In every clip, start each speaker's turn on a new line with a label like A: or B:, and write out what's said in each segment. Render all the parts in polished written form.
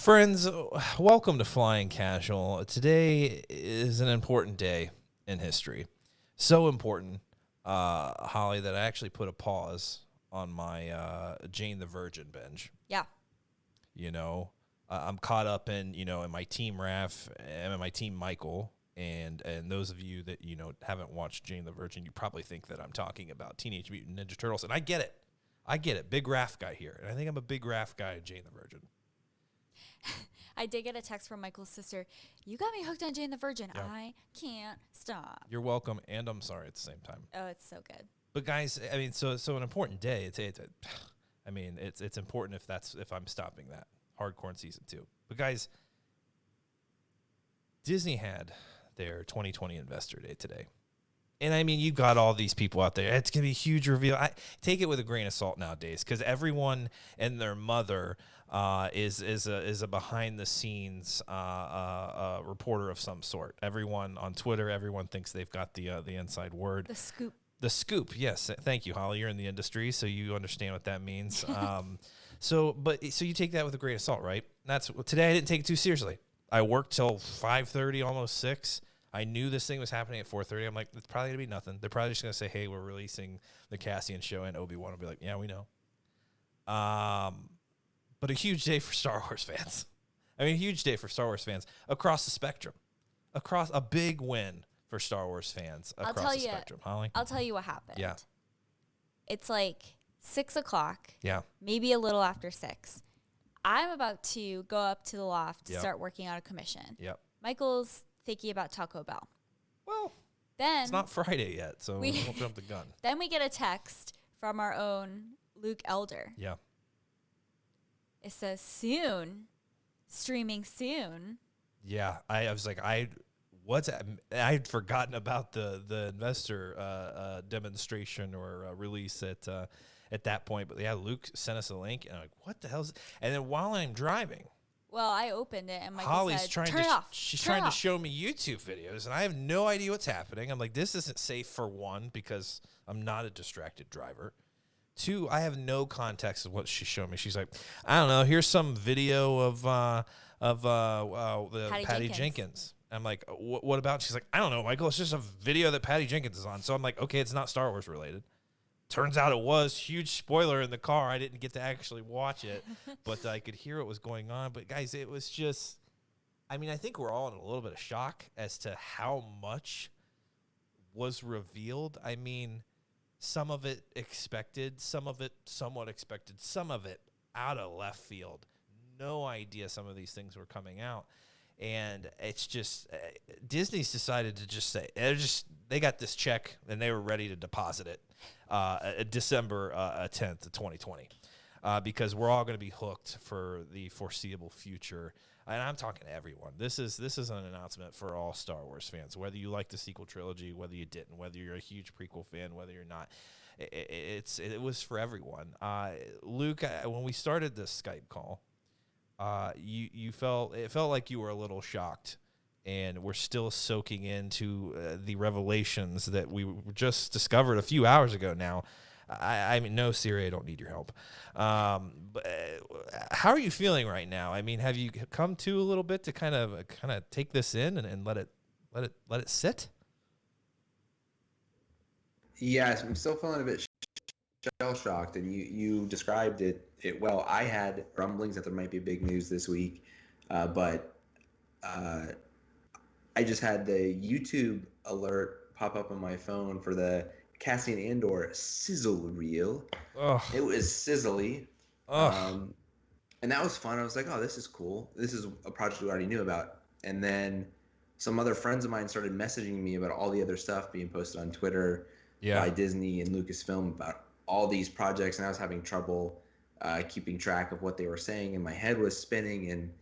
A: Friends, welcome to Flying Casual. Today is an important day in history. So important, Holly, that I actually put a pause on my Jane the Virgin binge.
B: Yeah.
A: You know, I'm caught up in my team Raph and my team Michael. And those of you that, haven't watched Jane the Virgin, you probably think that I'm talking about Teenage Mutant Ninja Turtles. And I get it. Big Raph guy here. And I think I'm a big Raph guy in Jane the Virgin.
B: I did get a text from Michael's sister. You got me hooked on Jane the Virgin.
A: Yeah.
B: I can't stop.
A: You're welcome, and I'm sorry at the same time.
B: Oh, it's so good.
A: But guys, I mean, so an important day. It's important if I'm stopping that hardcore in season 2. But guys, Disney had their 2020 Investor Day today. And I mean, you got all these people out there. It's gonna be a huge reveal. I take it with a grain of salt nowadays, because everyone and their mother is a behind the scenes reporter of some sort. Everyone on Twitter, everyone thinks they've got the inside word.
B: The scoop.
A: The scoop. Yes, thank you, Holly. You're in the industry, so you understand what that means. So you take that with a grain of salt, right? Today I didn't take it too seriously. I worked till 5:30, almost 6. I knew this thing was happening at 4:30. I'm like, it's probably going to be nothing. They're probably just going to say, hey, we're releasing the Cassian show, and Obi-Wan will be like, yeah, we know. But a huge day for Star Wars fans. I mean, a huge day for Star Wars fans across the spectrum. Across a big win for Star Wars fans across the spectrum. Holly?
B: I'll tell you what happened.
A: Yeah.
B: It's like 6 o'clock.
A: Yeah.
B: Maybe a little after 6. I'm about to go up to the loft to
A: Yep.
B: start working on a commission.
A: Yep.
B: Michael's thinking about Taco Bell.
A: Well,
B: Then
A: it's not Friday yet, so we won't jump the gun.
B: Then we get a text from our own Luke Elder.
A: Yeah.
B: It says soon, streaming soon.
A: Yeah. I was like, I'd forgotten about the investor demonstration or release at that point. But yeah, Luke sent us a link, and I'm like, what the hell is it? And then while I'm driving,
B: Well, I opened it, and Michael
A: Holly's
B: said,
A: trying
B: turn
A: to
B: it off.
A: she's
B: Turn it
A: trying to
B: off.
A: show me YouTube videos, and I have no idea what's happening. I'm like, this isn't safe, for one, because I'm not a distracted driver. 2, I have no context of what she's showing me. She's like, I don't know, here's some video of the Patty Jenkins. I'm like, what about? She's like, I don't know, Michael. It's just a video that Patty Jenkins is on. So I'm like, okay, it's not Star Wars related. Turns out it was. Huge spoiler in the car. I didn't get to actually watch it, but I could hear what was going on. But guys, it was just, I mean, I think we're all in a little bit of shock as to how much was revealed. I mean, some of it expected, some of it somewhat expected, some of it out of left field. No idea some of these things were coming out. And it's just, Disney's decided to just say, they got this check and they were ready to deposit it December 10th of 2020, because we're all going to be hooked for the foreseeable future. And I'm talking to everyone. This is an announcement for all Star Wars fans, whether you like the sequel trilogy, whether you didn't, whether you're a huge prequel fan, whether you're not. It was for everyone. Luke, when we started this Skype call, it felt like you were a little shocked, and we're still soaking into the revelations that we just discovered a few hours ago now. I mean, no, Siri, I don't need your help. But how are you feeling right now? I mean, have you come to a little bit to kind of take this in and let it sit?
C: Yes, I'm still feeling a bit shell shocked, and you described it well. I had rumblings that there might be big news this week, but I just had the YouTube alert pop up on my phone for the Cassian Andor sizzle reel.
A: Ugh.
C: It was sizzly,
A: Ugh.
C: and that was fun. I was like, oh, this is cool. This is a project we already knew about. And then some other friends of mine started messaging me about all the other stuff being posted on Twitter by Disney and Lucasfilm about all these projects, and I was having trouble keeping track of what they were saying, and my head was spinning, and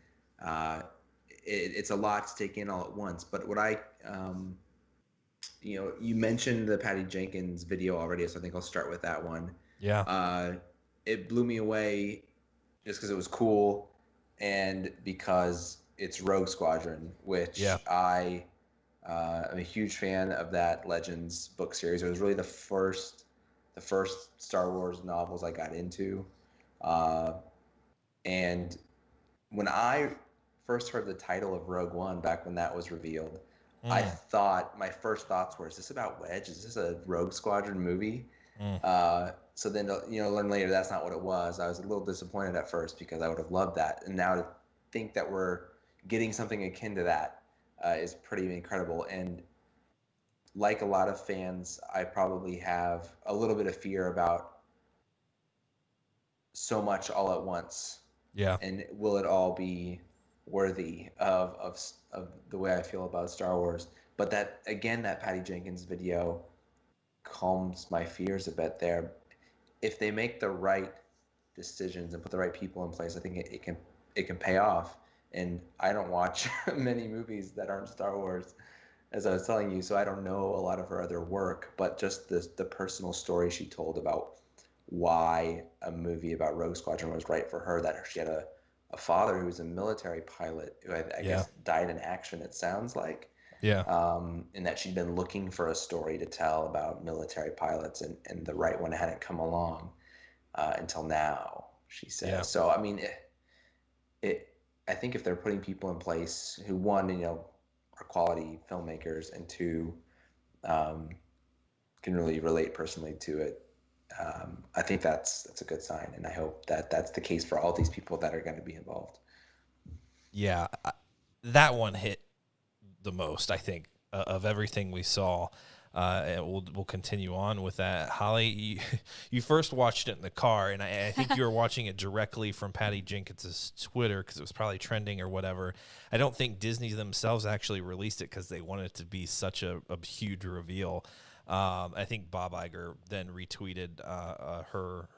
C: it's a lot to take in all at once. But what you mentioned the Patty Jenkins video already, so I think I'll start with that one.
A: Yeah.
C: It blew me away just because it was cool, and because it's Rogue Squadron, which I'm a huge fan of that Legends book series. It was really the first Star Wars novels I got into, and when I first heard the title of Rogue One back when that was revealed, I
A: Mm,
C: thought my first thoughts were, "Is this about Wedge? Is this a Rogue Squadron movie?"
A: mm.
C: So then, learn later that's not what it was. I was a little disappointed at first because I would have loved that, and now to think that we're getting something akin to that is pretty incredible. And like a lot of fans, I probably have a little bit of fear about so much all at once,
A: Yeah.
C: and will it all be worthy of the way I feel about Star Wars? But that again, that Patty Jenkins video calms my fears a bit there. If they make the right decisions and put the right people in place, I think it can pay off. And I don't watch many movies that aren't Star Wars, as I was telling you, so I don't know a lot of her other work, but just the personal story she told about why a movie about Rogue Squadron was right for her, that she had a father who was a military pilot who I
A: Yeah.
C: guess died in action, it sounds like,
A: Yeah.
C: and that she'd been looking for a story to tell about military pilots, and the right one hadn't come along until now, she
A: Yeah.
C: says. So, I mean, it I think if they're putting people in place who, one, are quality filmmakers, and two, um, can really relate personally to it, I think that's a good sign, and I hope that that's the case for all these people that are going to be involved.
A: Yeah. That one hit the most, I think, of everything we saw. And we'll continue on with that. Holly, you first watched it in the car, and I think you were watching it directly from Patty Jenkins's Twitter because it was probably trending or whatever. I don't think Disney themselves actually released it because they wanted it to be such a huge reveal. I think Bob Iger then retweeted her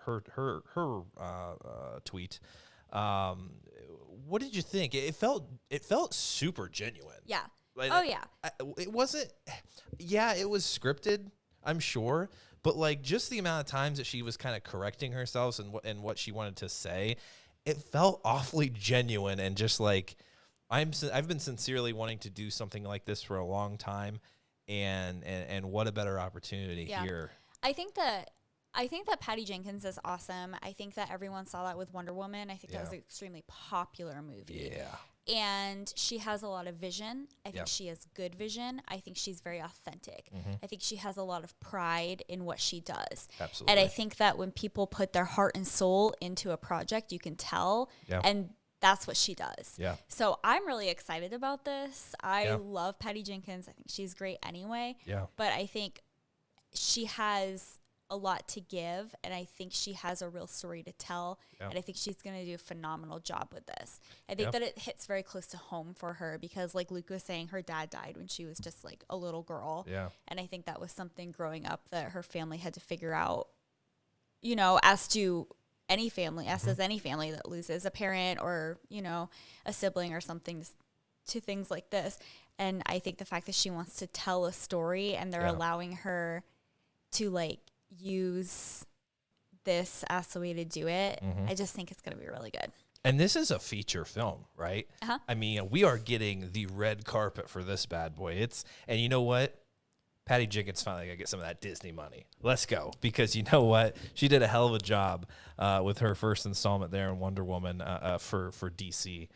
A: tweet. Um, what did you think? It felt super genuine.
B: Yeah.
A: Like,
B: Oh yeah.
A: it wasn't. Yeah, it was scripted, I'm sure, but like just the amount of times that she was kind of correcting herself and what she wanted to say, it felt awfully genuine and just like I've been sincerely wanting to do something like this for a long time, and what a better opportunity
B: Yeah.
A: here.
B: I think that Patty Jenkins is awesome. I think that everyone saw that with Wonder Woman. I think that was
A: Yeah.
B: an extremely popular movie.
A: Yeah,
B: And she has a lot of vision. I think
A: Yeah.
B: she has good vision. I think she's very authentic.
A: Mhm.
B: I think she has a lot of pride in what she does.
A: absolutely.
B: And I think that when people put their heart and soul into a project, you can tell.
A: Yeah.
B: And that's what she does.
A: Yeah.
B: So I'm really excited about this. I
A: Yeah.
B: love Patty Jenkins. I think she's great anyway.
A: Yeah.
B: But I think she has a lot to give, and I think she has a real story to tell,
A: Yeah.
B: and I think she's going to do a phenomenal job with this. I think
A: Yeah.
B: that it hits very close to home for her because, like Luke was saying, her dad died when she was just like a little girl,
A: Yeah.
B: and I think that was something growing up that her family had to figure out, as do any family, as does any family that loses a parent or, a sibling or something to things like this. And I think the fact that she wants to tell a story and they're
A: Yeah.
B: allowing her to like use this as the way to do it, I just think it's going to be really good.
A: And this is a feature film, right?
B: Uh-huh.
A: I mean, we are getting the red carpet for this bad boy. And you know what? Patty Jenkins finally got to get some of that Disney money. Let's go. Because you know what? She did a hell of a job with her first installment there in Wonder Woman for DC.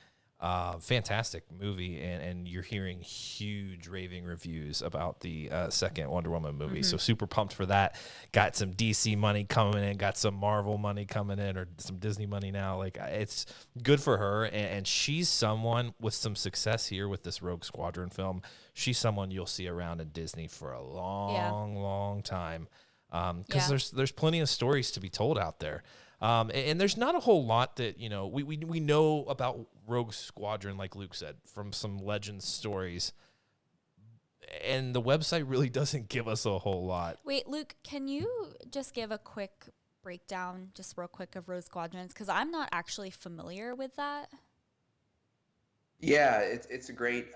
A: Fantastic movie, and you're hearing huge raving reviews about the second Wonder Woman movie. So super pumped for that. Got some DC money coming in, got some Marvel money coming in, or some Disney money now. Like, it's good for her, and she's someone with some success here with this Rogue Squadron film. She's someone you'll see around in Disney for a long time. Because there's plenty of stories to be told out there. And there's not a whole lot that, we know about Rogue Squadron, like Luke said, from some legend stories. And the website really doesn't give us a whole lot.
B: Wait, Luke, can you just give a quick breakdown, just real quick, of Rogue Squadrons? Because I'm not actually familiar with that.
C: Yeah, it's a great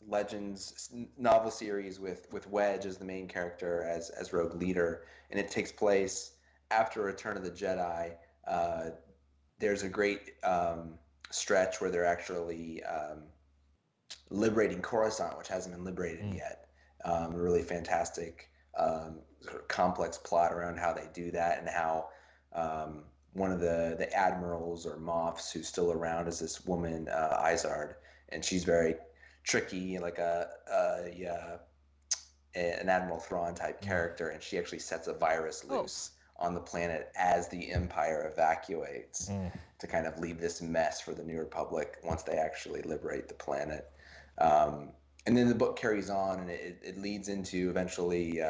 C: Legends novel series with Wedge as the main character as Rogue leader, and it takes place after Return of the Jedi. There's a great stretch where they're actually liberating Coruscant, which hasn't been liberated yet. A really fantastic sort of complex plot around how they do that, and how one of the admirals or moffs who's still around is this woman, Izard, and she's very tricky, like an Admiral Thrawn type character, and she actually sets a virus loose on the planet as the Empire evacuates to kind of leave this mess for the New Republic once they actually liberate the planet. And then the book carries on, and it leads into eventually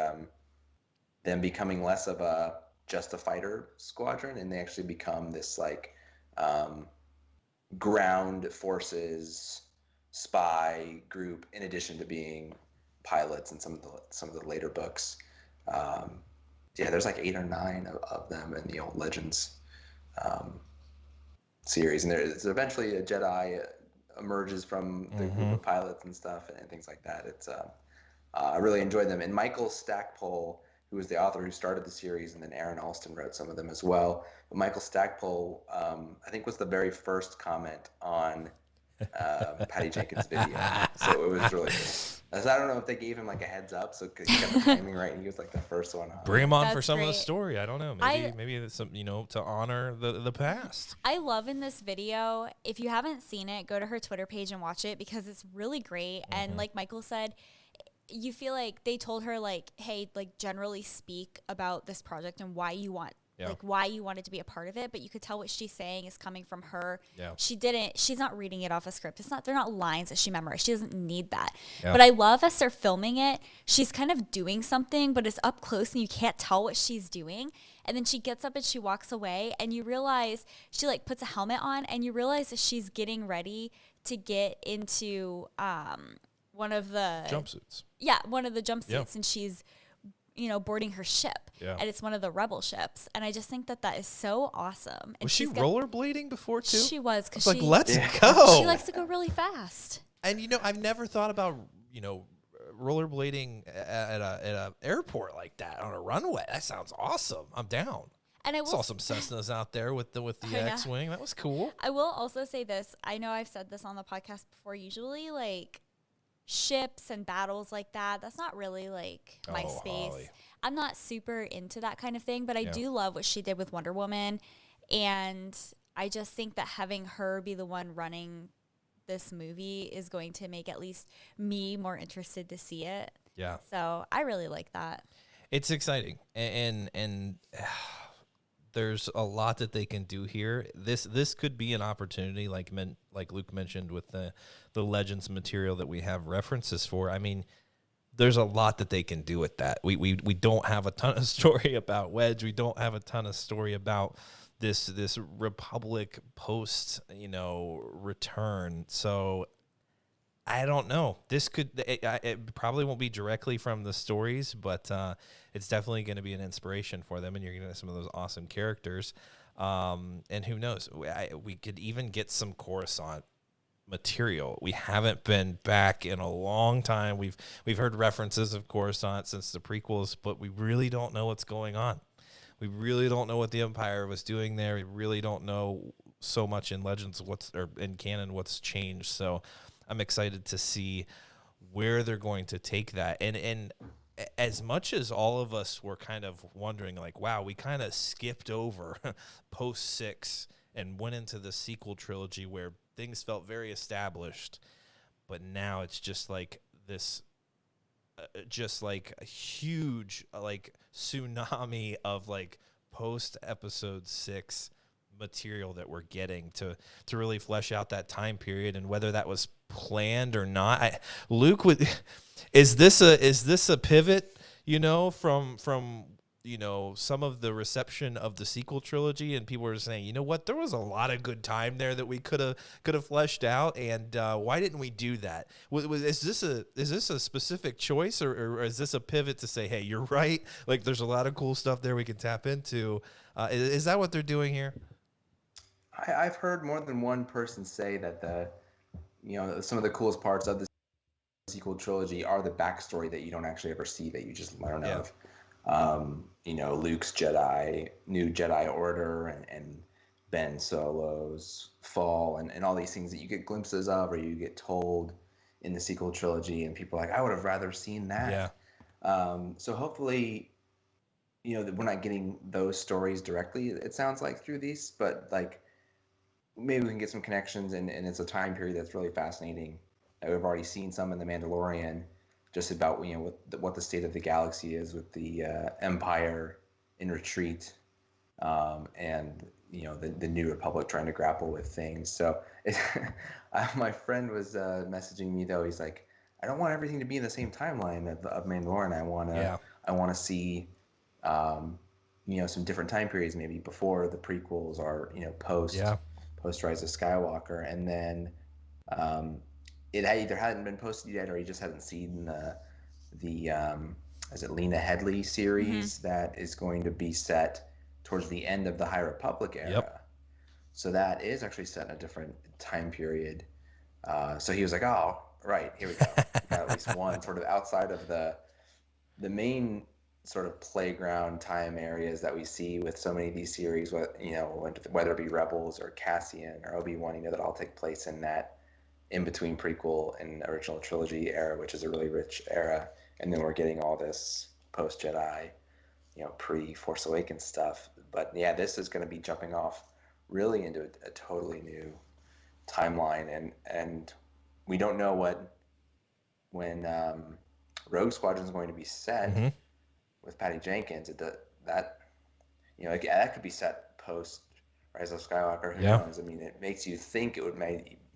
C: them becoming less of just a fighter squadron, and they actually become this like ground forces spy group, in addition to being pilots in some of the later books. There's like 8 or 9 of them in the old Legends series, and there's eventually a Jedi emerges from the group of pilots and stuff, and things like that. It's I really enjoyed them. And Michael Stackpole, who was the author who started the series, and then Aaron Alston wrote some of them as well. But Michael Stackpole, I think, was the very first comment on Patty Jenkins' video, so it was really cool. I don't know if they gave him like a heads up, so he got the timing right, and he was like the first one on.
A: Bring him on for some of the story. I don't know. Maybe it's some, to honor the past.
B: I love in this video. If you haven't seen it, go to her Twitter page and watch it because it's really great. And like Michael said, you feel like they told her like, hey, like generally speak about this project and why you want. Like why you wanted to be a part of it, but you could tell what she's saying is coming from her. Yeah. She's not reading it off a script. They're not lines that she memorized. She doesn't need that. Yeah. But I love as they're filming it, she's kind of doing something, but it's up close and you can't tell what she's doing. And then she gets up and she walks away, and you realize she like puts a helmet on, and you realize that she's getting ready to get into one of the
A: jumpsuits.
B: Yeah, one of the jumpsuits, and she's boarding her ship, and it's one of the rebel ships, and I just think that is so awesome. And
A: was she rollerblading before too?
B: She was, because
A: like, let's go.
B: She likes to go really fast.
A: And I've never thought about rollerblading at a airport like that on a runway. That sounds awesome. I'm down. And I saw some Cessnas out there with the X-wing. That was cool.
B: I will also say this. I know I've said this on the podcast before. Usually, like, ships and battles like that's not really like my space. Holly. I'm not super into that kind of thing, but I do love what she did with Wonder Woman, and I just think that having her be the one running this movie is going to make at least me more interested to see it. Yeah. So I really like that.
A: It's exciting, and there's a lot that they can do here. This could be an opportunity, like Luke mentioned, with the Legends material that we have references for. I mean, there's a lot that they can do with that. We don't have a ton of story about Wedge. We don't have a ton of story about this Republic post return. So I don't know. This it probably won't be directly from the stories, but it's definitely going to be an inspiration for them, and you're going to get some of those awesome characters. And who knows? We could even get some Coruscant material. We haven't been back in a long time. We've heard references of Coruscant since the prequels, but we really don't know what's going on. We really don't know what the Empire was doing there. We really don't know so much in Legends in canon what's changed. So I'm excited to see where they're going to take that. And as much as all of us were kind of wondering, like, wow, we kind of skipped over post 6 and went into the sequel trilogy where things felt very established, but now it's just like this, just like a huge like tsunami of like post episode 6 material that we're getting to really flesh out that time period, and whether that was planned or not. Luke, is this a pivot, from some of the reception of the sequel trilogy, and people were saying, you know what, there was a lot of good time there that we could have fleshed out, and why didn't we do that? Is this a specific choice, or is this a pivot to say, hey, you're right, like there's a lot of cool stuff there we can tap into? Is that what they're doing here?
C: I've heard more than one person say that some of the coolest parts of the sequel trilogy are the backstory that you don't actually ever see, that you just learn of. Luke's new Jedi Order, and Ben Solo's fall, and all these things that you get glimpses of, or you get told in the sequel trilogy, and people are like, I would have rather seen that. Yeah. So hopefully we're not getting those stories directly, it sounds like, through these, but like maybe we can get some connections, and it's a time period that's really fascinating. We've already seen some in The Mandalorian, just about what the state of the galaxy is with the Empire in retreat, and the New Republic trying to grapple with things. So my friend was messaging me though. He's like, I don't want everything to be in the same timeline of Mandalorian. I want to see some different time periods, maybe before the prequels, or post Rise of Skywalker, and then it either hadn't been posted yet, or he just hadn't seen the is it Lena Headey series that is going to be set towards the end of the High Republic era.
A: Yep.
C: So that is actually set in a different time period. So he was like, "Oh, right, here we go. We got at least one sort of outside of the main sort of playground time areas that we see with so many of these series, whether it be Rebels or Cassian or Obi-Wan, that all take place in that in between prequel and original trilogy era, which is a really rich era. And then we're getting all this post Jedi, pre-Force Awakens stuff. But yeah, this is going to be jumping off really into a totally new timeline, and we don't know when Rogue Squadron is going to be set with Patty Jenkins. That could be set post Rise of Skywalker. Who knows? I mean, it makes you think it would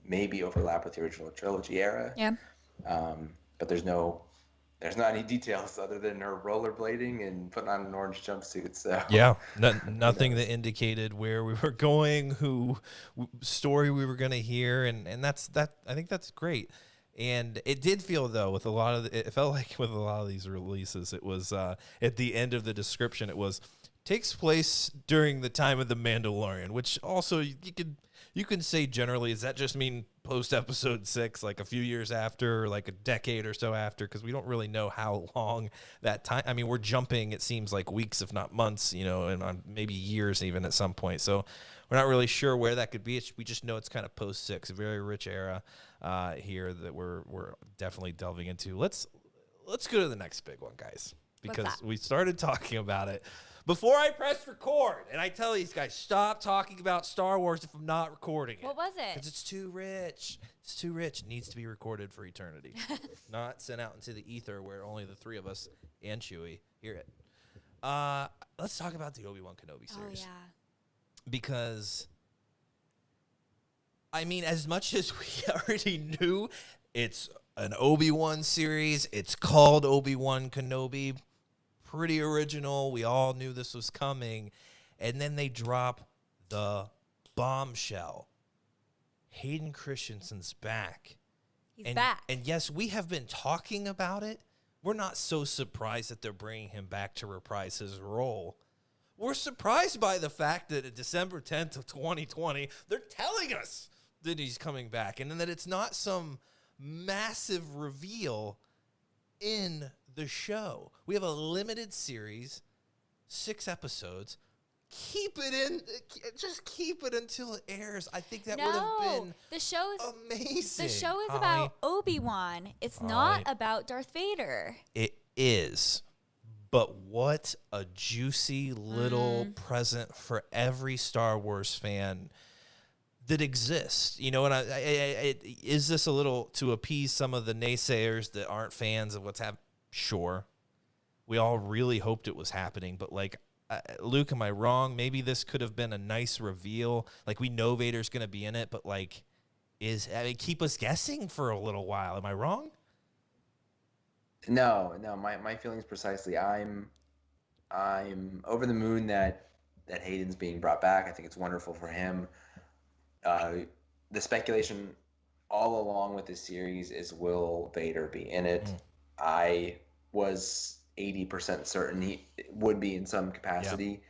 C: maybe overlap with the original trilogy era.
B: Yeah.
C: But there's not any details other than her rollerblading and putting on an orange jumpsuit. So
A: nothing that indicated where we were going, story we were going to hear, and that's that. I think that's great. And it did feel though it felt like with a lot of these releases, it was at the end of the description, it was takes place during the time of the Mandalorian, which also you can say generally, does that just mean post episode 6, like a few years after, or like a decade or so after? Because we don't really know how long that time. I mean, we're jumping, it seems like weeks, if not months, and maybe years even at some point. So we're not really sure where that could be. We just know it's kind of post 6, a very rich era here that we're definitely delving into. Let's go to the next big one, guys, because we started talking about it before I pressed record, and I tell these guys, stop talking about Star Wars if I'm not recording it.
B: What was it?
A: Because it's too rich. It's too rich. It needs to be recorded for eternity. Not sent out into the ether where only the three of us and Chewie hear it. Let's talk about the Obi-Wan Kenobi series.
B: Oh, yeah.
A: Because, I mean, as much as we already knew, it's an Obi-Wan series. It's called Obi-Wan Kenobi. Pretty original. We all knew this was coming. And then they drop the bombshell. Hayden Christensen's back.
B: He's back.
A: And yes, we have been talking about it. We're not so surprised that they're bringing him back to reprise his role. We're surprised by the fact that December 10th of 2020, they're telling us that he's coming back, and then that it's not some massive reveal in the show. We have a limited series, 6 episodes. Keep it in. Just keep it until it airs. I think that would have been
B: the show is
A: amazing.
B: The show is about Obi-Wan. It's not about Darth Vader.
A: It is. But what a juicy little present for every Star Wars fan that exists. And is this a little to appease some of the naysayers that aren't fans of what's happening? Sure. We all really hoped it was happening, but Luke, am I wrong? Maybe this could have been a nice reveal. Like, we know Vader's going to be in it, but keep us guessing for a little while. Am I wrong?
C: No. My feelings precisely. I'm over the moon that Hayden's being brought back. I think it's wonderful for him. The speculation all along with this series is, will Vader be in it? I was 80% certain he would be in some capacity.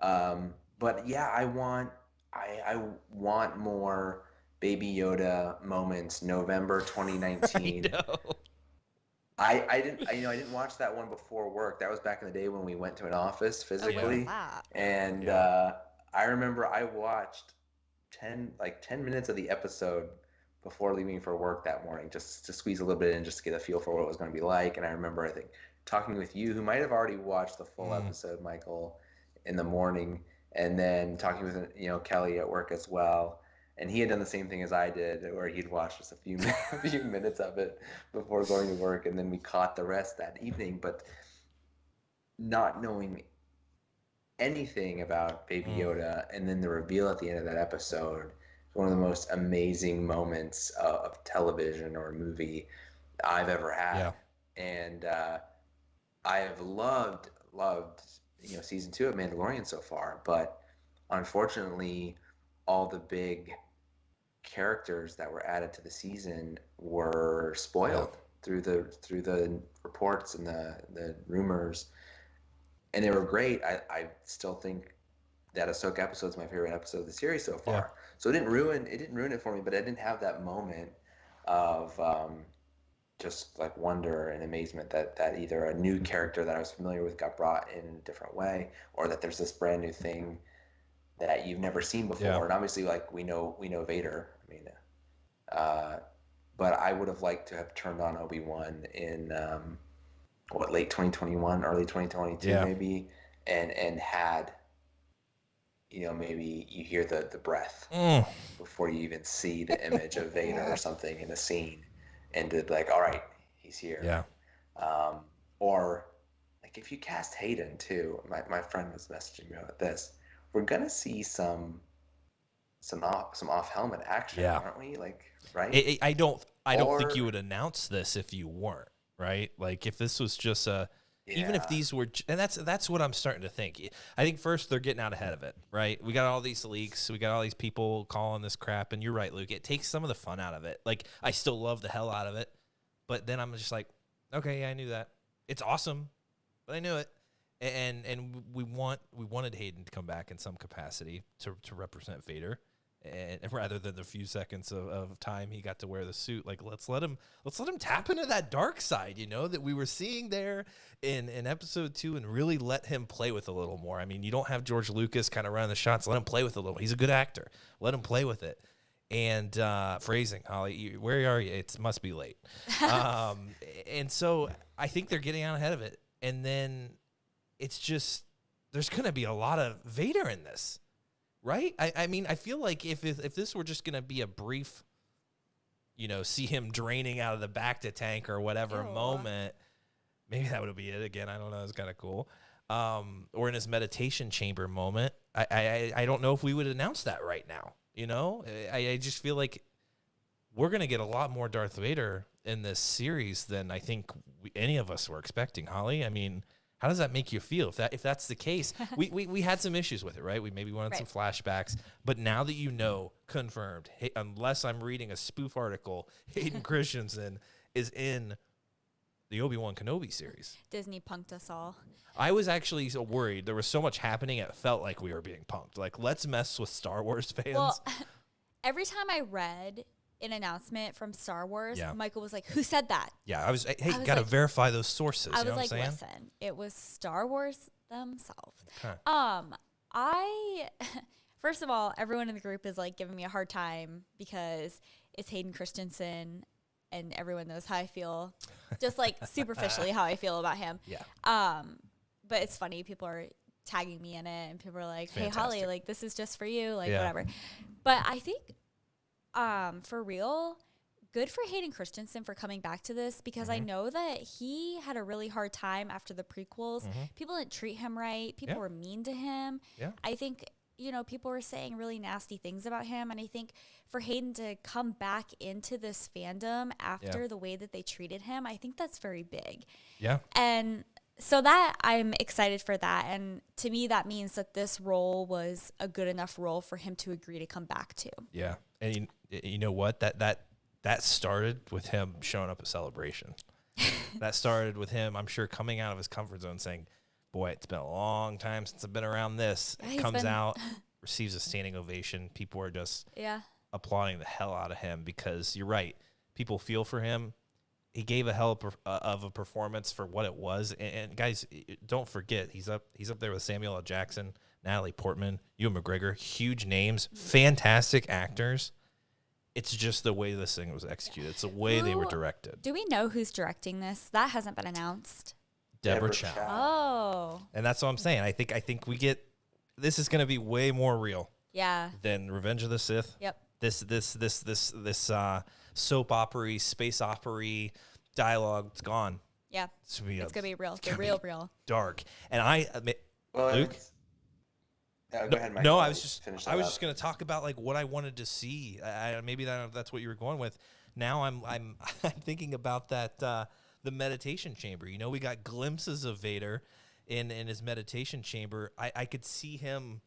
C: Yeah. But yeah, I want more Baby Yoda moments. November 2019.
A: I know.
C: I didn't watch that one before work. That was back in the day when we went to an office physically. And I remember I watched 10 minutes of the episode before leaving for work that morning, just to squeeze a little bit in, just to get a feel for what it was going to be like. And I remember, I think, talking with you, who might have already watched the full episode, Michael, in the morning, and then talking with Kelly at work as well. And he had done the same thing as I did, where he'd watched just a few minutes of it before going to work, and then we caught the rest that evening. But not knowing anything about Baby Yoda, and then the reveal at the end of that episode, one of the most amazing moments of television or a movie I've ever had.
A: Yeah.
C: And I have loved season 2 of Mandalorian so far, but unfortunately, all the big characters that were added to the season were spoiled through the reports and the rumors, and they were great. I still think that Ahsoka episode is my favorite episode of the series so far. Yeah. So it didn't ruin it for me, but I didn't have that moment of just like wonder and amazement that either a new character that I was familiar with got brought in a different way, or that there's this brand new thing that you've never seen before. Yeah. And obviously, like we know Vader. I mean, but I would have liked to have turned on Obi-Wan in late 2021, early 2022, maybe, and had maybe you hear the breath before you even see the image of Vader or something in a scene, and to be like, all right, he's here.
A: Yeah.
C: Or like if you cast Hayden too, my friend was messaging me about this. We're gonna see some off helmet action, aren't we? Like, right?
A: I don't think you would announce this if you weren't, right? Like if this was just even if these were, and that's what I'm starting to think. I think first they're getting out ahead of it, right? We got all these leaks, we got all these people calling this crap, and you're right, Luke. It takes some of the fun out of it. Like I still love the hell out of it, but then I'm just like, okay, yeah, I knew that. It's awesome, but I knew it. And we wanted Hayden to come back in some capacity to represent Vader, and rather than the few seconds of time he got to wear the suit, like let's let him tap into that dark side, that we were seeing there in episode 2, and really let him play with a little more. I mean, you don't have George Lucas kind of running the shots. Let him play with a little. He's a good actor. Let him play with it. And phrasing, Holly, where are you? It must be late. And so I think they're getting out ahead of it, and then it's just there's going to be a lot of Vader in this, right? I mean, I feel like if this were just going to be a brief, see him draining out of the Bacta tank or whatever moment, maybe that would be it again. I don't know. It's kind of cool. Or in his meditation chamber moment. I don't know if we would announce that right now. I just feel like we're going to get a lot more Darth Vader in this series than I think any of us were expecting, Holly. I mean, how does that make you feel? If that's the case, we had some issues with it, right? We maybe wanted some flashbacks, but now that confirmed, unless I'm reading a spoof article, Hayden Christensen is in the Obi-Wan Kenobi series.
B: Disney punked us all.
A: I was actually so worried. There was so much happening, it felt like we were being punked. Like, let's mess with Star Wars fans.
B: Well, every time I read an announcement from Star Wars, Michael was like, who said that?
A: Yeah, I was got to verify those sources.
B: I was
A: like,
B: listen, it was Star Wars themselves.
A: Okay.
B: First of all, everyone in the group is like giving me a hard time because it's Hayden Christensen and everyone knows how I feel, just like superficially how I feel about him.
A: Yeah.
B: But it's funny, people are tagging me in it and people are like, hey, Holly, like this is just for you, like whatever. But I think for real, good for Hayden Christensen for coming back to this, because I know that he had a really hard time after the prequels. People didn't treat him right. People were mean to him.
A: Yeah.
B: I think, people were saying really nasty things about him. And I think for Hayden to come back into this fandom after the way that they treated him, I think that's very big.
A: Yeah.
B: And so that I'm excited for that. And to me, that means that this role was a good enough role for him to agree to come back to.
A: Yeah. And you know what? That started with him showing up at Celebration. That started with him, I'm sure, coming out of his comfort zone saying, boy, it's been a long time since I've been around this.
B: Yeah,
A: comes out, receives a standing ovation. People are just applauding the hell out of him because you're right. People feel for him. He gave a hell of a performance for what it was. And guys, don't forget, he's up there with Samuel L. Jackson, Natalie Portman, Ewan McGregor, huge names, fantastic actors. It's just the way this thing was executed. It's the way they were directed.
B: Do we know who's directing this? That hasn't been announced.
A: Deborah Chow.
B: Oh.
A: And that's what I'm saying. I think we get this is going to be way more real.
B: Yeah.
A: Than Revenge of the Sith.
B: Yep.
A: This soap opera, space opera dialogue. It's gone.
B: Yeah. It's gonna be real. It's real.
A: Dark. And I admit, Luke.
C: Go ahead, Mike.
A: No, I was just going to talk about like what I wanted to see. Maybe that's what you were going with. Now I'm thinking about that the meditation chamber. You know, we got glimpses of Vader in his meditation chamber. I could see him,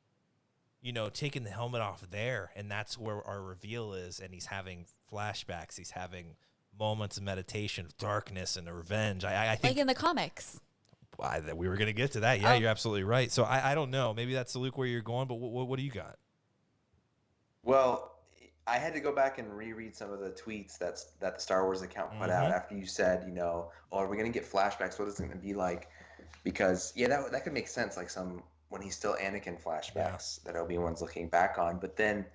A: you know, taking the helmet off there, and that's where our reveal is. And he's having flashbacks. He's having moments of meditation, of darkness, and of revenge. I think
B: like in the comics.
A: We were going to get to that. Yeah, You're absolutely right. So I don't know. Maybe that's Luke where you're going, but what do you got?
C: Well, I had to go back and reread some of the tweets that the Star Wars account put out after you said, you know, oh, are we going to get flashbacks? What is it going to be like? Because, yeah, that could make sense, like when he's still Anakin flashbacks that Obi-Wan's looking back on. But then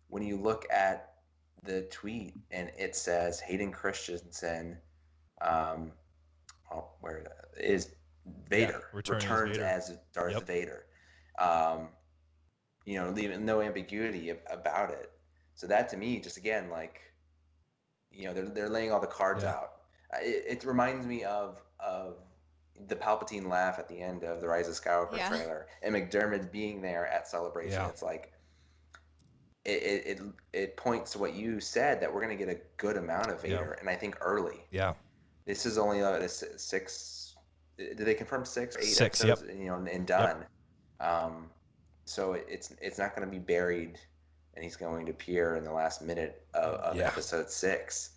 C: when you look at the tweet and it says Hayden Christensen, where is Vader returns as Darth Vader. You know, leaving no ambiguity about it. So that to me, just again, like, you know, they're laying all the cards out. It reminds me of the Palpatine laugh at the end of the Rise of Skywalker trailer, and McDermott being there at Celebration. Yeah. It's like it points to what you said, that we're going to get a good amount of Vader, and I think early. Yeah, this is only a 6. Did they confirm 6 or 8 episodes? You know, and done. Yep. So it's not going to be buried, and he's going to appear in the last minute of episode 6.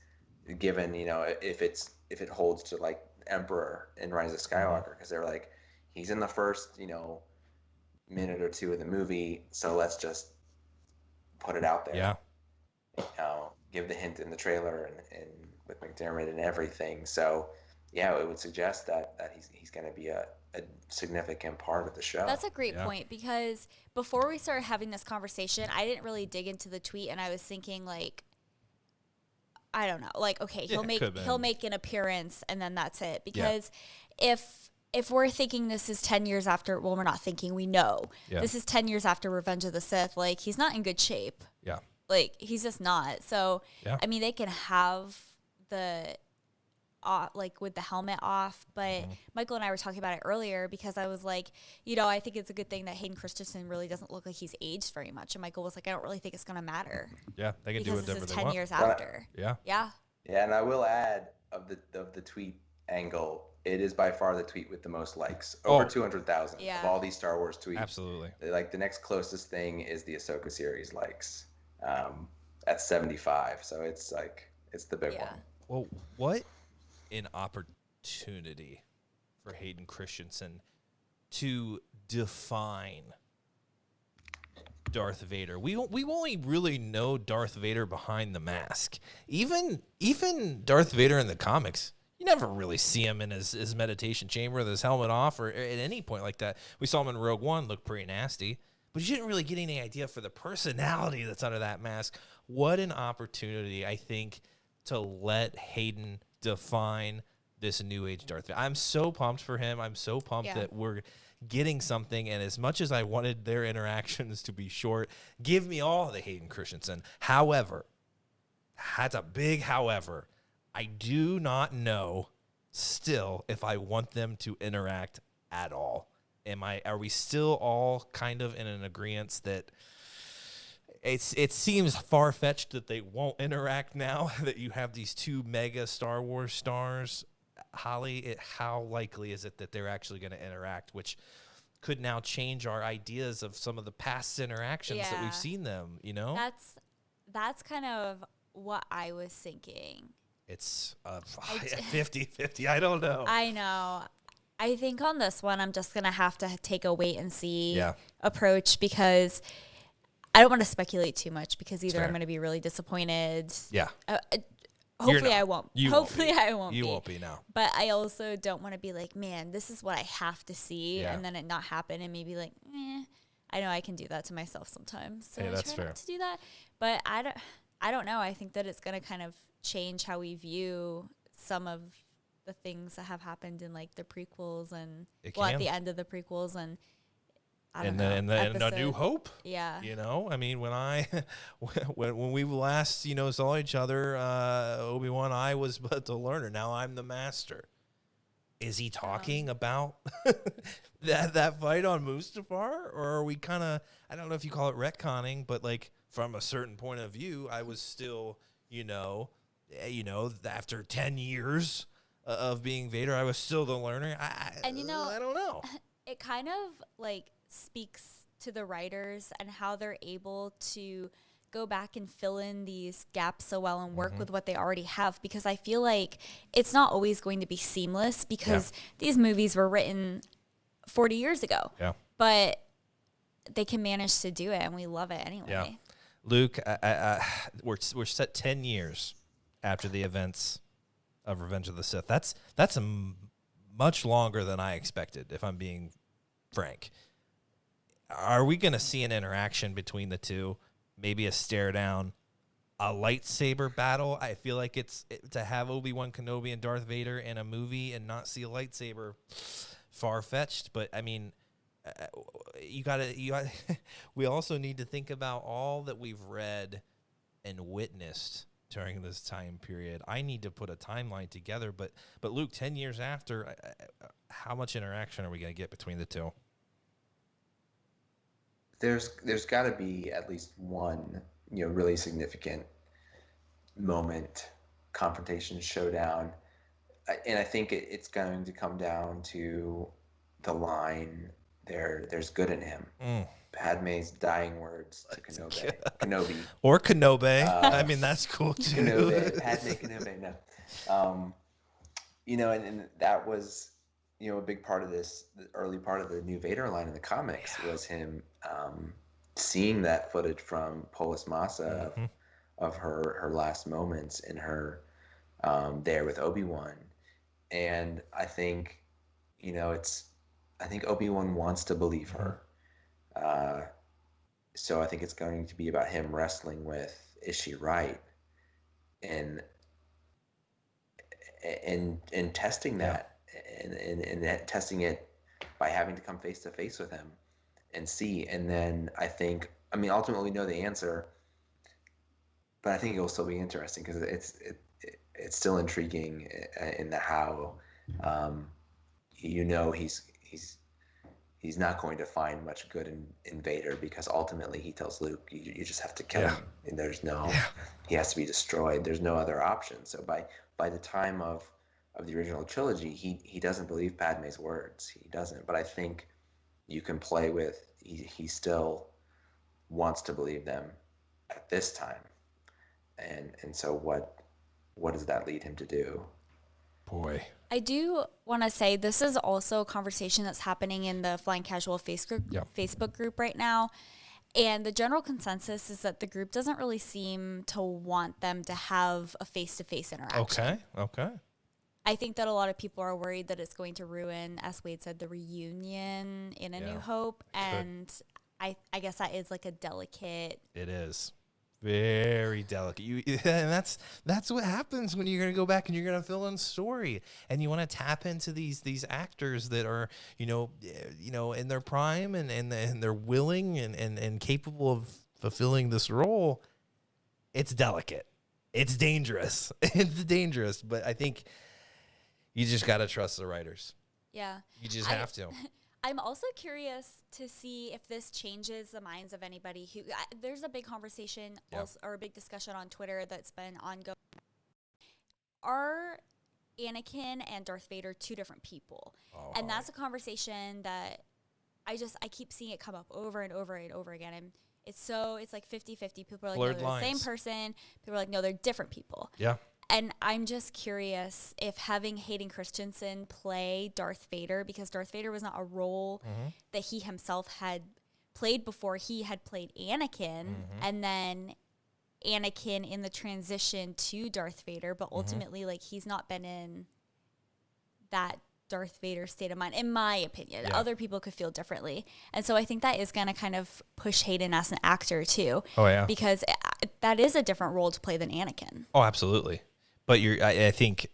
C: Given, you know, if it holds to like Emperor in Rise of Skywalker, because they're like, he's in the first, you know, minute or two of the movie, so let's just put it out there. Yeah. You know, give the hint in the trailer and with McDermott and everything. So yeah, it would suggest that he's going to be a significant part of the show.
B: That's a great point, because before we started having this conversation, I didn't really dig into the tweet, and I was thinking like, I don't know, like, okay, he'll make an appearance and then that's it. Because if we're thinking this is 10 years after, well, we're not thinking, we know this is 10 years after Revenge of the Sith, like, he's not in good shape. Yeah. Like, he's just not. So, I mean, they can have the like with the helmet off, but Michael and I were talking about it earlier, because I was like, you know, I think it's a good thing that Hayden Christensen really doesn't look like he's aged very much, and Michael was like, I don't really think it's going to matter. Yeah, they can do whatever they want. Because this is 10 years after. Yeah, and I will add, of the tweet angle, it is by far the tweet with the most likes, over 200,000 of all these Star Wars tweets. Absolutely. Like, the next closest thing is the Ahsoka series likes, at 75. So it's like, it's the big one.
A: Well, what an opportunity for Hayden Christensen to define Darth Vader. We only really know Darth Vader behind the mask. Even Darth Vader in the comics, you never really see him in his meditation chamber with his helmet off, or at any point like that. We saw him in Rogue One, look pretty nasty, but you didn't really get any idea for the personality that's under that mask. What an opportunity, I think, to let Hayden define this new age Darth Vader. I'm so pumped for him. I'm so pumped that we're getting something. And as much as I wanted their interactions to be short, give me all the Hayden Christensen. However, that's a big however. I do not know still if I want them to interact at all. Are we still all kind of in an agreement that it seems far-fetched that they won't interact now that you have these two mega Star Wars stars? Holly, how likely is it that they're actually going to interact, which could now change our ideas of some of the past interactions that we've seen them, you know?
B: That's kind of what I was thinking.
A: It's 50-50. I don't know.
B: I know. I think on this one, I'm just going to have to take a wait-and-see approach, because I don't want to speculate too much, because either I'm going to be really disappointed. Yeah. Hopefully I won't. I won't be.
A: You won't be now.
B: But I also don't want to be like, man, this is what I have to see, and then it not happen, and maybe like, I know I can do that to myself sometimes. So
A: that's fair.
B: Not to do that. But I don't know. I think that it's going to kind of change how we view some of the things that have happened in like the prequels and
A: at
B: the end of the prequels and I don't
A: and
B: know,
A: and A New Hope.
B: Yeah.
A: You know, I mean, when we last, saw each other, Obi-Wan, I was but the learner. Now I'm the master. Is he talking about that fight on Mustafar, or are we kind of, I don't know if you call it retconning, but like from a certain point of view, I was still, after 10 years of being Vader, I was still the learner. I don't know.
B: It kind of like speaks to the writers and how they're able to go back and fill in these gaps so well and work with what they already have, because I feel like it's not always going to be seamless because these movies were written 40 years ago.
A: Yeah.
B: But they can manage to do it and we love it anyway.
A: Yeah. Luke, we're set 10 years after the events of Revenge of the Sith. That's much longer than I expected, if I'm being frank. Are we going to see an interaction between the two? Maybe a stare down, a lightsaber battle? I feel like to have Obi-Wan Kenobi and Darth Vader in a movie and not see a lightsaber, far-fetched. But I mean, you gotta. We also need to think about all that we've read and witnessed during this time period. I need to put a timeline together. But Luke, 10 years after, how much interaction are we going to get between the two?
C: There's got to be at least one, really significant moment, confrontation, showdown, and I think it's going to come down to the line, "There's good in him." Padme's dying words to Kenobi.
A: Or Kenobi. I mean, that's cool too.
C: Kenobi, Padme Kenobi. No, and that was, a big part of this, the early part of the new Vader line in the comics was him seeing that footage from Polis Massa of her last moments in her there with Obi-Wan. And I think, I think Obi-Wan wants to believe her. So I think it's going to be about him wrestling with, is she right? And testing that. And testing it by having to come face to face with him and see. And then ultimately we know the answer, but I think it will still be interesting because it's still intriguing in the how. He's not going to find much good in Vader, because ultimately he tells Luke, you just have to kill him, and he has to be destroyed. There's no other option. So by the time of the original trilogy, he doesn't believe Padme's words. He doesn't. But I think you can play with, he still wants to believe them at this time. And so what does that lead him to do?
A: Boy.
B: I do want to say this is also a conversation that's happening in the Flying Casual Facebook group right now. And the general consensus is that the group doesn't really seem to want them to have a face-to-face interaction.
A: Okay.
B: I think that a lot of people are worried that it's going to ruin, as Wade said, the reunion in A New Hope. And I guess that is like a delicate...
A: It is. Very delicate. And that's what happens when you're going to go back and you're going to fill in story, and you want to tap into these actors that are in their prime and they're willing and capable of fulfilling this role. It's delicate. It's dangerous. It's dangerous. But I think you just got to trust the writers.
B: Yeah.
A: You just have to.
B: I'm also curious to see if this changes the minds of anybody who... there's a big conversation or a big discussion on Twitter that's been ongoing. Are Anakin and Darth Vader two different people? Oh. And that's a conversation that I keep seeing it come up over and over and over again. And it's like 50-50. People are like,
A: blurred
B: no, they're the same person. People are like, no, they're different people.
A: Yeah.
B: And I'm just curious if having Hayden Christensen play Darth Vader, because Darth Vader was not a role that he himself had played before. He had played Anakin, and then Anakin in the transition to Darth Vader, but ultimately, like, he's not been in that Darth Vader state of mind, in my opinion. Yeah. Other people could feel differently. And so I think that is going to kind of push Hayden as an actor, too.
A: Oh, yeah.
B: Because that is a different role to play than Anakin.
A: Oh, absolutely. But I think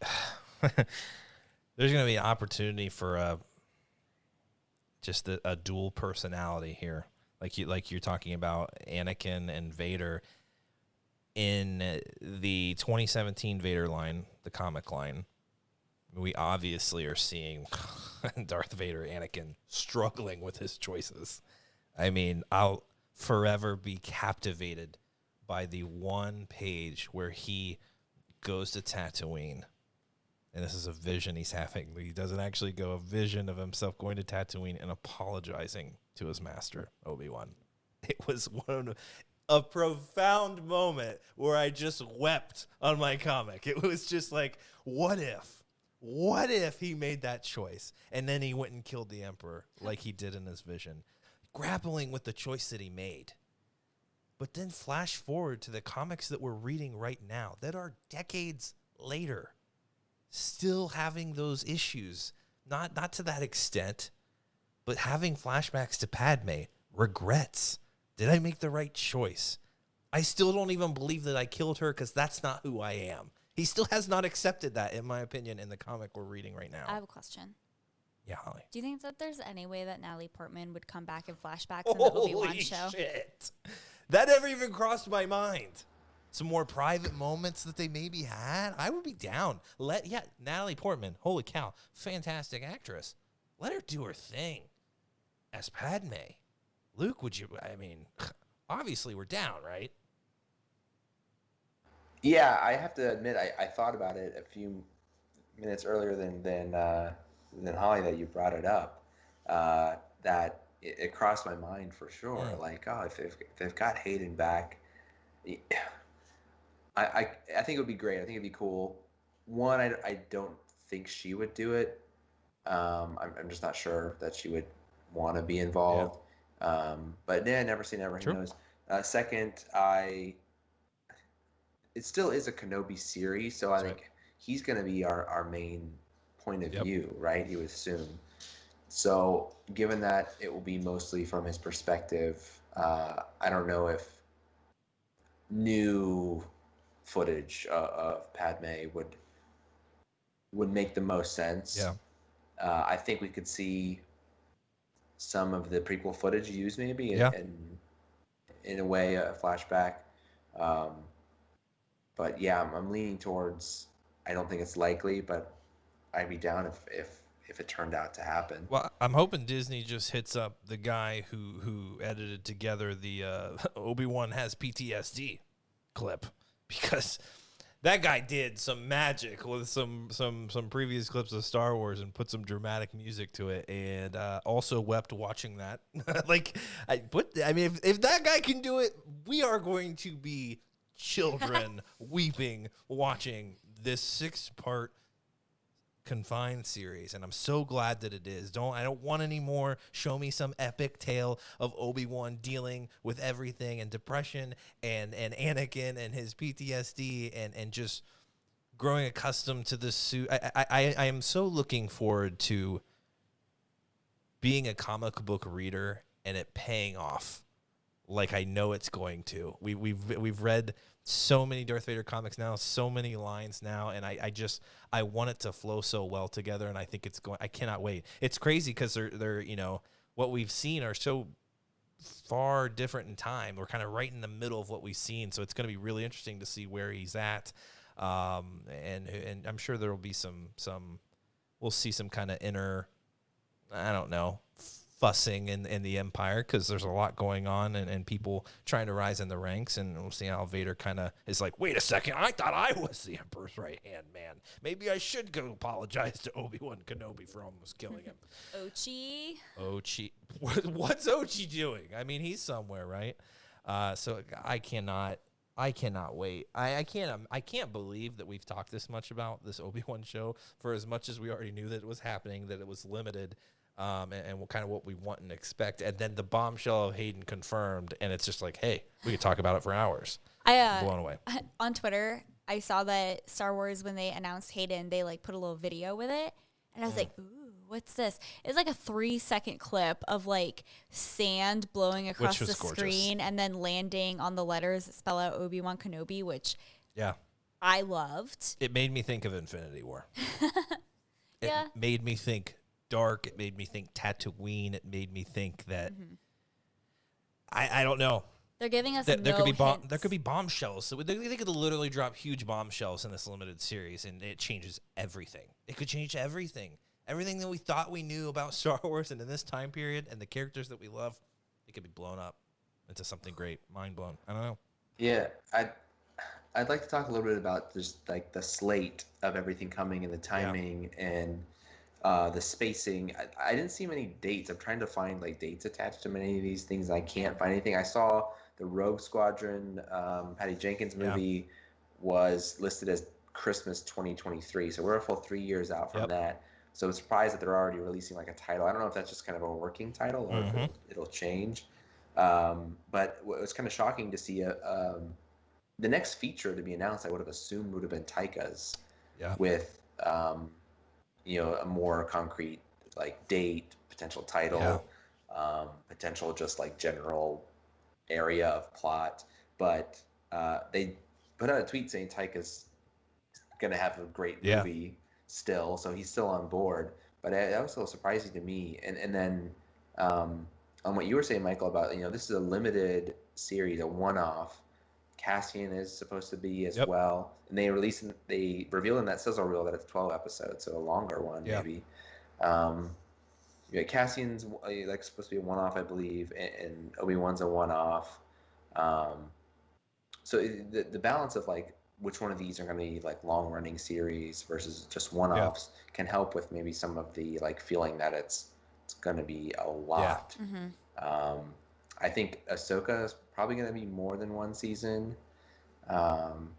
A: There's going to be an opportunity for just a dual personality here, like you're talking about Anakin and Vader. In the 2017 Vader line, the comic line, we obviously are seeing Darth Vader, Anakin, struggling with his choices. I mean, I'll forever be captivated by the one page where he goes to Tatooine. And this is a vision he's having. He doesn't actually go, a vision of himself going to Tatooine and apologizing to his master, Obi-Wan. It was a profound moment where I just wept on my comic. It was just like, what if he made that choice and then he went and killed the Emperor like he did in his vision, grappling with the choice that he made. But then flash forward to the comics that we're reading right now that are decades later, still having those issues, not to that extent, but having flashbacks to Padme, regrets. Did I make the right choice? I still don't even believe that I killed her because that's not who I am. He still has not accepted that, in my opinion, in the comic we're reading right now.
B: I have a question.
A: Yeah, Holly.
B: Do you think that there's any way that Natalie Portman would come back in flashbacks in the Obi-Wan show?
A: Holy shit. That never even crossed my mind. Some more private moments that they maybe had. I would be down. Natalie Portman, holy cow, fantastic actress. Let her do her thing as Padme. Luke, obviously we're down, right?
C: Yeah, I have to admit, I thought about it a few minutes earlier than Holly that you brought it up. That it crossed my mind for sure.
A: Yeah.
C: Like, if they've got Hayden back, I think it would be great. I think it'd be cool. One, I don't think she would do it. I'm just not sure that she would want to be involved. Yeah. But yeah, never say never. Who knows? Second, it still is a Kenobi series, so I think he's going to be our main point of view, right? You would assume. So given that it will be mostly from his perspective, I don't know if new footage of Padme would make the most sense.
A: Yeah.
C: I think we could see some of the prequel footage used maybe in a way, a flashback. But yeah, I'm leaning towards, I don't think it's likely, but I'd be down if it turned out to happen.
A: Well, I'm hoping Disney just hits up the guy who edited together the Obi-Wan has PTSD clip, because that guy did some magic with some previous clips of Star Wars and put some dramatic music to it, and also wept watching that. If that guy can do it, we are going to be children weeping watching this 6-part confined series, and I'm so glad that it is. I don't want any more. Show me some epic tale of Obi-Wan dealing with everything and depression and Anakin and his PTSD and just growing accustomed to this suit. I am so looking forward to being a comic book reader and it paying off like I know it's going to. We've read so many Darth Vader comics now, so many lines now, and I want it to flow so well together, and I think it's going. I cannot wait. It's crazy because they're what we've seen are so far different in time. We're kind of right in the middle of what we've seen, so it's going to be really interesting to see where he's at. And I'm sure there will be some we'll see some kind of inner, I don't know, fussing in the Empire, because there's a lot going on and people trying to rise in the ranks, and we'll see how Vader kind of is like, wait a second, I thought I was the Emperor's right-hand man. Maybe I should go apologize to Obi-Wan Kenobi for almost killing him. Ochi. What's Ochi doing? I mean, he's somewhere, right? So I cannot wait. I can't believe that we've talked this much about this Obi-Wan show for as much as we already knew that it was happening, that it was limited. And what we want and expect, and then the bombshell of Hayden confirmed, and it's just like, hey, we could talk about it for hours. I'm blown away.
B: On Twitter, I saw that Star Wars, when they announced Hayden, they put a little video with it, and I was like, ooh, what's this? It's like a 3-second clip of sand blowing across the screen and then landing on the letters that spell out Obi-Wan Kenobi, which I loved.
A: It made me think of Infinity War. It made me think dark. It made me think Tatooine. It made me think that I don't know.
B: They're giving us
A: There could be
B: hints.
A: there could be bombshells. So they could literally drop huge bombshells in this limited series, and it changes everything. It could change everything. Everything that we thought we knew about Star Wars and in this time period and the characters that we love, it could be blown up into something great. Mind blown. I don't know.
C: Yeah, I'd like to talk a little bit about just like the slate of everything coming and the timing and the spacing. I didn't see many dates. I'm trying to find like dates attached to many of these things. I can't find anything. I saw the Rogue Squadron, Patty Jenkins movie was listed as Christmas 2023. So we're a full 3 years out from that. So I'm surprised that they're already releasing like a title. I don't know if that's just kind of a working title or if it'll change. But it was kind of shocking to see the next feature to be announced. I would have assumed would have been Taika's with a more concrete like date, potential title, potential just like general area of plot. But they put out a tweet saying Taika's gonna have a great movie still, so he's still on board. But that was a little surprising to me. And then on what you were saying, Michael, about this is a limited series, a one-off. Cassian is supposed to be as well, and they revealed in that sizzle reel that it's 12 episodes, so a longer one maybe. Cassian's like supposed to be a one-off, I believe, and Obi-Wan's a one-off. So the balance of like which one of these are going to be like long-running series versus just one-offs can help with maybe some of the like feeling that it's going to be a lot. I think Ahsoka is probably going to be more than one season. And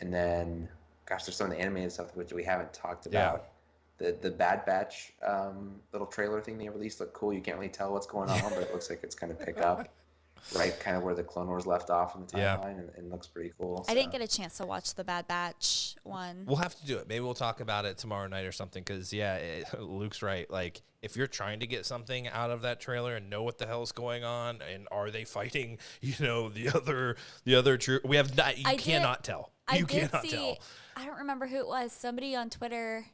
C: then, gosh, there's some of the animated stuff which we haven't talked about. The Bad Batch little trailer thing they released looked cool. You can't really tell what's going on, but it looks like it's going to pick up right kind of where the Clone Wars left off in the timeline, and looks pretty cool.
B: I didn't get a chance to watch the Bad Batch one.
A: We'll have to do it. Maybe we'll talk about it tomorrow night or something, because, Luke's right. Like, if you're trying to get something out of that trailer and know what the hell's going on, and are they fighting, the other troop? We have not. You cannot tell. You cannot tell.
B: I don't remember who it was. Somebody on Twitter,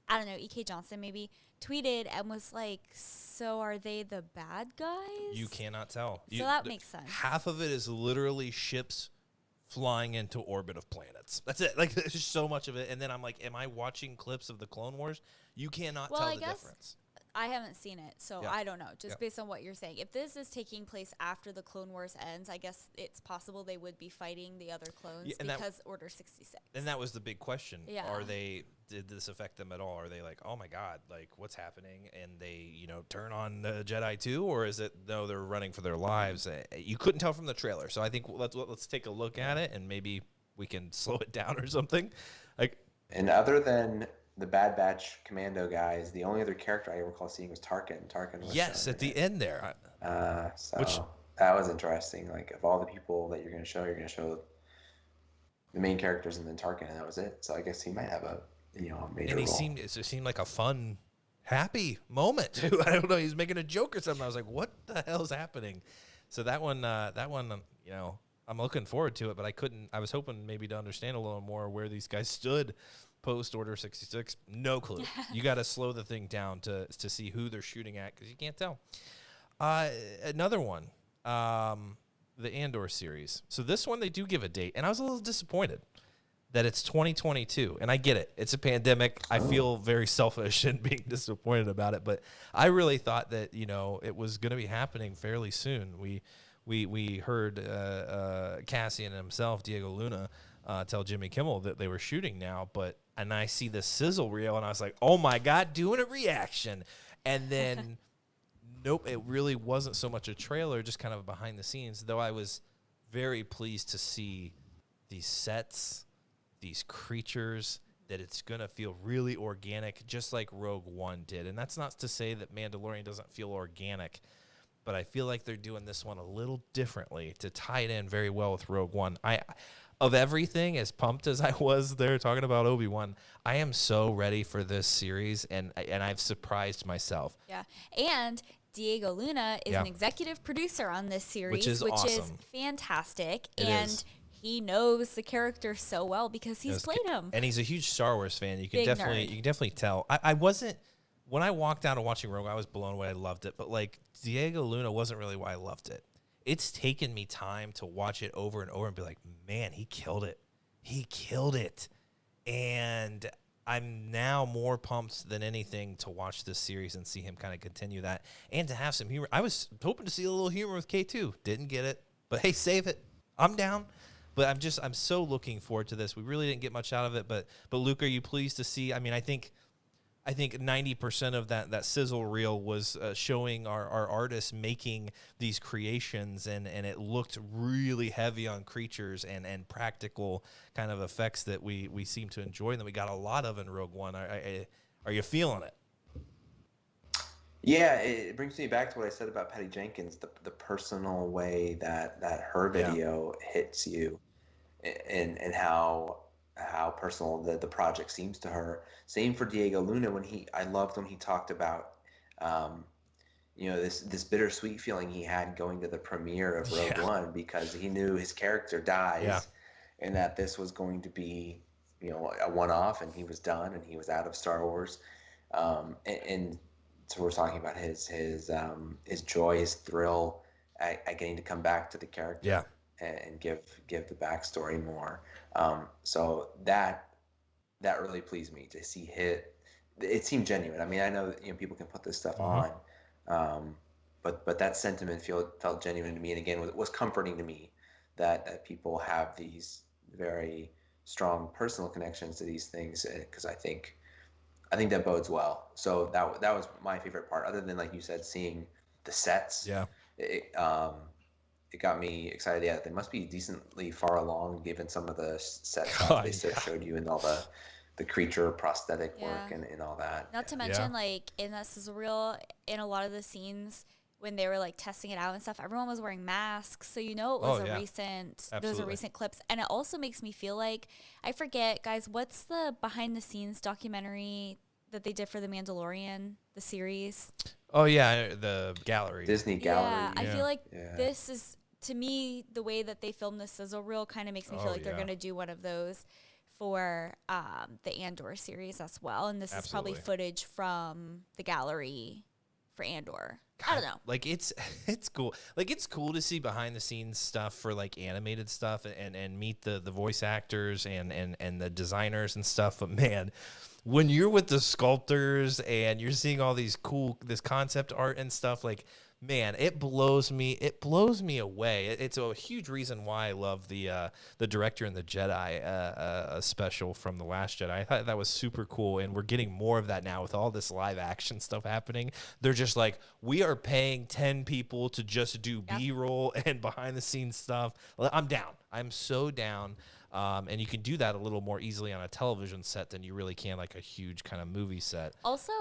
B: I don't know, E.K. Johnson maybe, tweeted and was like, so are they the bad guys?
A: You cannot tell.
B: So that makes sense.
A: Half of it is literally ships flying into orbit of planets. That's it. Like, there's so much of it. And then I'm like, am I watching clips of the Clone Wars? You cannot tell the difference.
B: I haven't seen it, so I don't know. Just based on what you're saying. If this is taking place after the Clone Wars ends, I guess it's possible they would be fighting the other clones because Order 66.
A: And that was the big question.
B: Yeah.
A: Did this affect them at all? Are they like, oh my God, like what's happening? And they, turn on the Jedi too? Or is it, no, they're running for their lives? You couldn't tell from the trailer. So I think let's take a look at it, and maybe we can slow it down or something.
C: And other than the Bad Batch Commando guys, the only other character I recall seeing was Tarkin. Tarkin was
A: at the end there.
C: That was interesting. Like, of all the people that you're going to show the main characters and then Tarkin, and that was it. So I guess he might have a major
A: role.
C: And
A: it seemed like a fun, happy moment too. I don't know. He's making a joke or something. I was like, what the hell is happening? So that one, I'm looking forward to it, but I was hoping maybe to understand a little more where these guys stood post Order 66. No clue. You got to slow the thing down to see who they're shooting at, because you can't tell. Another one, the Andor series. So this one, they do give a date, and I was a little disappointed that it's 2022. And I get it. It's a pandemic. I feel very selfish in being disappointed about it, but I really thought that, it was going to be happening fairly soon. We heard Cassian himself, Diego Luna, tell Jimmy Kimmel that they were shooting now, and I see the sizzle reel, and I was like, oh my God, doing a reaction. And then, nope, it really wasn't so much a trailer, just kind of behind the scenes, though I was very pleased to see these sets, these creatures, that it's going to feel really organic, just like Rogue One did. And that's not to say that Mandalorian doesn't feel organic, but I feel like they're doing this one a little differently to tie it in very well with Rogue One. Of everything, as pumped as I was there talking about Obi-Wan, I am so ready for this series, and I've surprised myself.
B: Yeah, and Diego Luna is an executive producer on this series,
A: which is awesome.
B: Fantastic.
A: It is.
B: he knows the character so well because he's played him.
A: And he's a huge Star Wars fan. You can
B: Big
A: definitely tell. I wasn't, when I walked out of watching Rogue, I was blown away. I loved it. But like Diego Luna wasn't really why I loved it. It's taken me time to watch it over and over and be like, man, he killed it. He killed it. And I'm now more pumped than anything to watch this series and see him kind of continue that and to have some humor. I was hoping to see a little humor with K2. Didn't get it. But hey, save it. I'm down. But I'm so looking forward to this. We really didn't get much out of it, but Luke, are you pleased to see? I mean, I think 90% of that sizzle reel was showing our artists making these creations, and it looked really heavy on creatures and practical kind of effects that we seem to enjoy and that we got a lot of in Rogue One. Are you feeling it?
C: Yeah, it brings me back to what I said about Patty Jenkins, the personal way that her video hits you, and how personal the project seems to her. Same for Diego Luna. I loved when he talked about this bittersweet feeling he had going to the premiere of Rogue One, because he knew his character dies and that this was going to be a one-off, and he was done and he was out of Star Wars, and so we're talking about his joy, his thrill at getting to come back to the character and give the backstory more. So that really pleased me to see it seemed genuine. I mean, I know that, people can put this stuff on, but that sentiment felt genuine to me. And again, it was comforting to me that people have these very strong personal connections to these things, because I think that bodes well. So that was my favorite part, other than, like you said, seeing the sets. Yeah. It got me excited. Yeah, they must be decently far along, given some of the sets they showed you, and all the creature prosthetic work and all that.
B: Not to mention, like, in that sizzle reel, in a lot of the scenes when they were like testing it out and stuff, everyone was wearing masks, so it was those are recent clips. And it also makes me feel like, I forget, guys, what's the behind the scenes documentary that they did for The Mandalorian, the series?
A: Oh yeah, the gallery,
C: Disney gallery.
B: Yeah, I feel like this is, to me, the way that they filmed the sizzle reel kind of makes me feel like they're gonna do one of those for the Andor series as well. And this is probably footage from the gallery for Andor. God, I don't know.
A: Like, it's cool. Like, it's cool to see behind the scenes stuff for like animated stuff and meet the voice actors and the designers and stuff. But man, when you're with the sculptors and you're seeing all this concept art and stuff, like, man, it blows me away. It's a huge reason why I love the director and the Jedi special from The Last Jedi. I thought that was super cool, and we're getting more of that now with all this live action stuff happening. They're just like, we are paying 10 people to just do B-roll and behind the scenes stuff. I'm down. I'm so down. And you can do that a little more easily on a television set than you really can like a huge kind of movie set.
B: Also,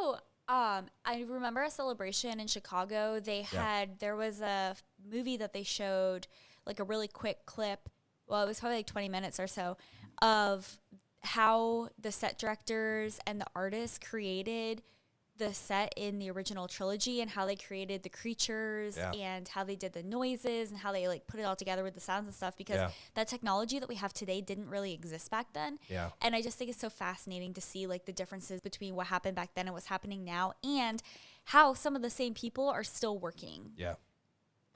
B: I remember a celebration in Chicago. There was a movie that they showed, like a really quick clip. Well, it was probably like 20 minutes or so, of how the set directors and the artists created the set in the original trilogy, and how they created the creatures and how they did the noises and how they like put it all together with the sounds and stuff, because that technology that we have today didn't really exist back then. Yeah. And I just think it's so fascinating to see like the differences between what happened back then and what's happening now, and how some of the same people are still working. Yeah.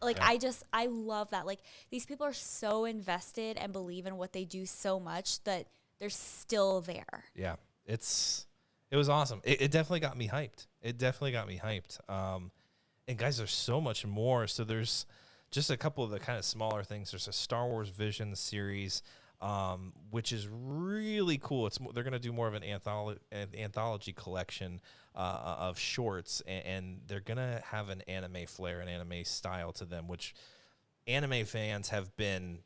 B: Like, I love that. Like, these people are so invested and believe in what they do so much that they're still there.
A: Yeah. It was awesome. It definitely got me hyped. And guys, there's so much more. So there's just a couple of the kind of smaller things. There's a Star Wars Vision series, which is really cool. They're going to do more of an anthology collection of shorts, and they're going to have an anime flair, an anime style to them, which anime fans have been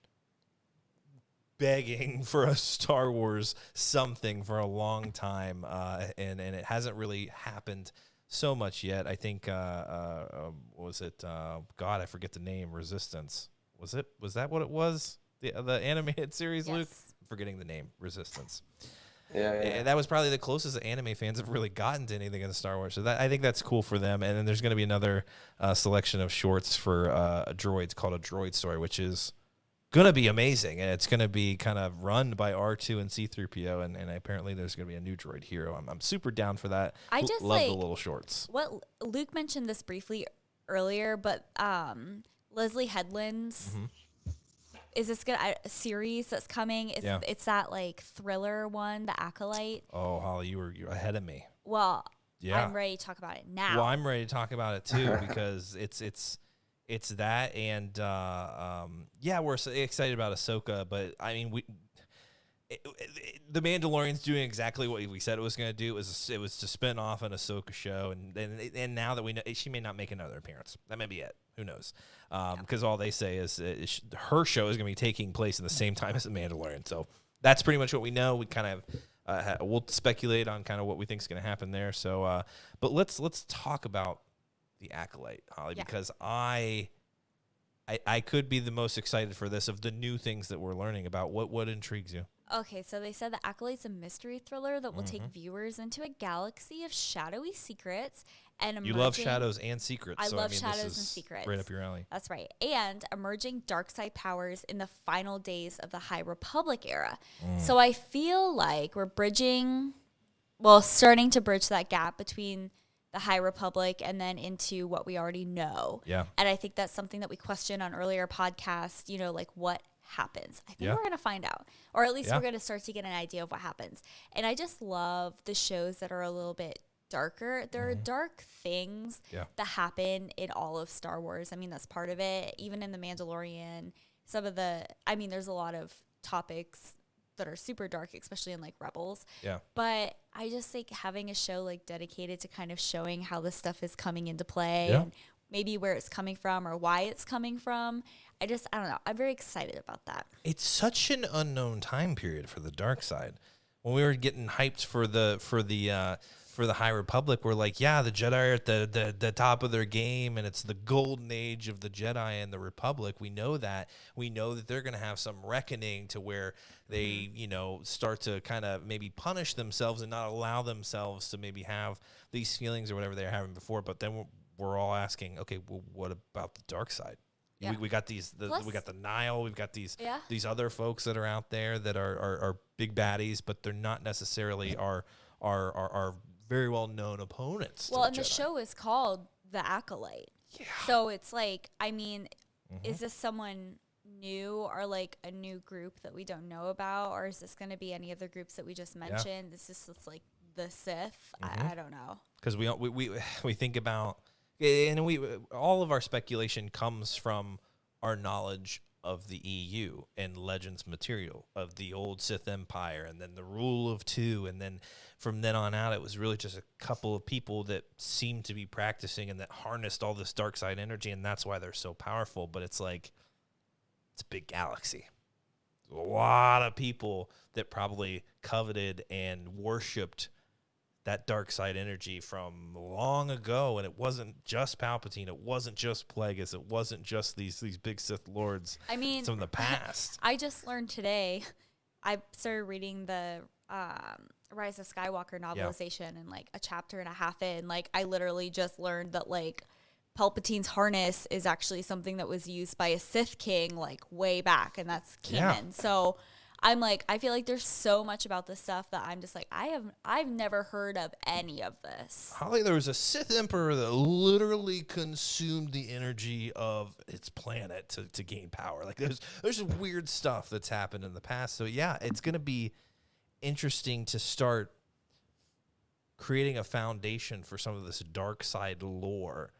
A: begging for a Star Wars something for a long time, and it hasn't really happened so much yet. I think was it God, I forget the name. Resistance, was that what it was? The animated series, yes. Luke, I'm forgetting the name. Resistance. Yeah. And that was probably the closest that anime fans have really gotten to anything in Star Wars. So I think that's cool for them. And then there's going to be another selection of shorts for droids called A Droid Story, which is gonna be amazing, and it's gonna be kind of run by R2 and C-3PO, and apparently there's gonna be a new droid hero. I'm super down for that.
B: I just
A: love the little shorts.
B: What Luke mentioned this briefly earlier, but Leslie Headland's is this a series that's coming? It's that like thriller one, The Acolyte.
A: Oh, Holly, you're ahead of me.
B: Well, I'm ready to talk about it now.
A: Well, I'm ready to talk about it too because it's that, and we're so excited about Ahsoka, but I mean the Mandalorian's doing exactly what we said it was going to do. It was to spin off an Ahsoka show, and now that we know she may not make another appearance, that may be it. Who knows? Because all they say is her show is going to be taking place in the same time as the Mandalorian. So that's pretty much what we know. We kind of we'll speculate on kind of what we think is going to happen there. So, but let's talk about the Acolyte, Holly, because I could be the most excited for this of the new things that we're learning about. What intrigues you?
B: Okay, so they said The Acolyte's a mystery thriller that will take viewers into a galaxy of shadowy secrets and emerging...
A: You love shadows and secrets.
B: I love shadows and secrets.
A: Right up your alley.
B: That's right. And emerging dark side powers in the final days of the High Republic era. So I feel like we're starting to bridge that gap between the High Republic and then into what we already know.
A: Yeah.
B: And I think that's something that we questioned on earlier podcasts, like what happens. I think we're going to find out, or at least we're going to start to get an idea of what happens. And I just love the shows that are a little bit darker. There are dark things that happen in all of Star Wars. I mean, that's part of it. Even in The Mandalorian, there's a lot of topics that are super dark, especially in like Rebels. Yeah. But I just think having a show like dedicated to kind of showing how this stuff is coming into play and maybe where it's coming from or why it's coming from. I don't know. I'm very excited about that.
A: It's such an unknown time period for the dark side. When we were getting hyped for the High Republic, we're like, yeah, the Jedi are at the top of their game, and it's the golden age of the Jedi and the Republic. We know that. We know that they're going to have some reckoning to where they, start to kind of maybe punish themselves and not allow themselves to maybe have these feelings or whatever they were having before. But then we're all asking, okay, well, what about the dark side? Yeah. We got we got the Nile, we've got these other folks that are out there that are big baddies, but they're not necessarily our very well known opponents.
B: Well, and the show is called The Acolyte. Yeah. So it's like, is this someone new or like a new group that we don't know about, or is this going to be any of the groups that we just mentioned? This is like the Sith. I don't know. Because
A: we think about. And all of our speculation comes from our knowledge of the EU and Legends material of the old Sith Empire and then the Rule of Two. And then from then on out, it was really just a couple of people that seemed to be practicing and that harnessed all this dark side energy. And that's why they're so powerful. But it's like, it's a big galaxy. A lot of people that probably coveted and worshipped that dark side energy from long ago, and it wasn't just Palpatine, it wasn't just Plagueis, it wasn't just these big Sith lords from the past.
B: I just learned today, I started reading the Rise of Skywalker novelization and like a chapter and a half in, like I literally just learned that like Palpatine's harness is actually something that was used by a Sith king like way back, and that's canon. So I'm like, I feel like there's so much about this stuff that I'm just like, I've never heard of any of this.
A: Holly, there was a Sith Emperor that literally consumed the energy of its planet to gain power. Like there's weird stuff that's happened in the past. So yeah, it's gonna be interesting to start creating a foundation for some of this dark side lore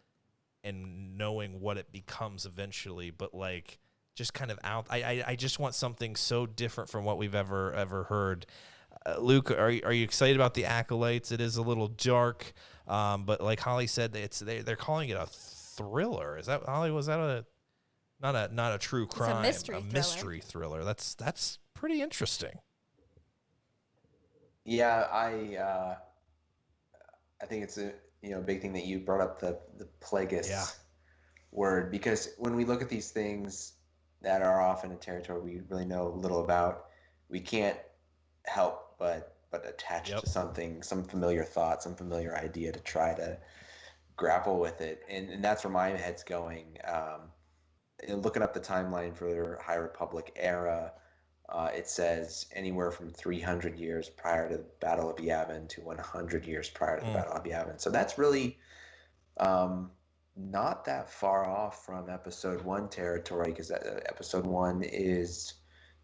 A: and knowing what it becomes eventually. But like, just kind of out. I just want something so different from what we've ever heard. Luke, are you excited about the Acolytes? It is a little dark, but like Holly said, they're calling it a thriller. Is that, Holly? Was that not a true crime?
B: It's a
A: mystery thriller. That's pretty interesting.
C: Yeah, I think it's a big thing that you brought up the Plagueis word, because when we look at these things that are often a territory we really know little about, we can't help but attach to something, some familiar thought, some familiar idea to try to grapple with it. And that's where my head's going. looking up the timeline for their High Republic era, it says anywhere from 300 years prior to the Battle of Yavin to 100 years prior to the Battle of Yavin. So that's really not that far off from Episode 1 territory, because Episode 1 is,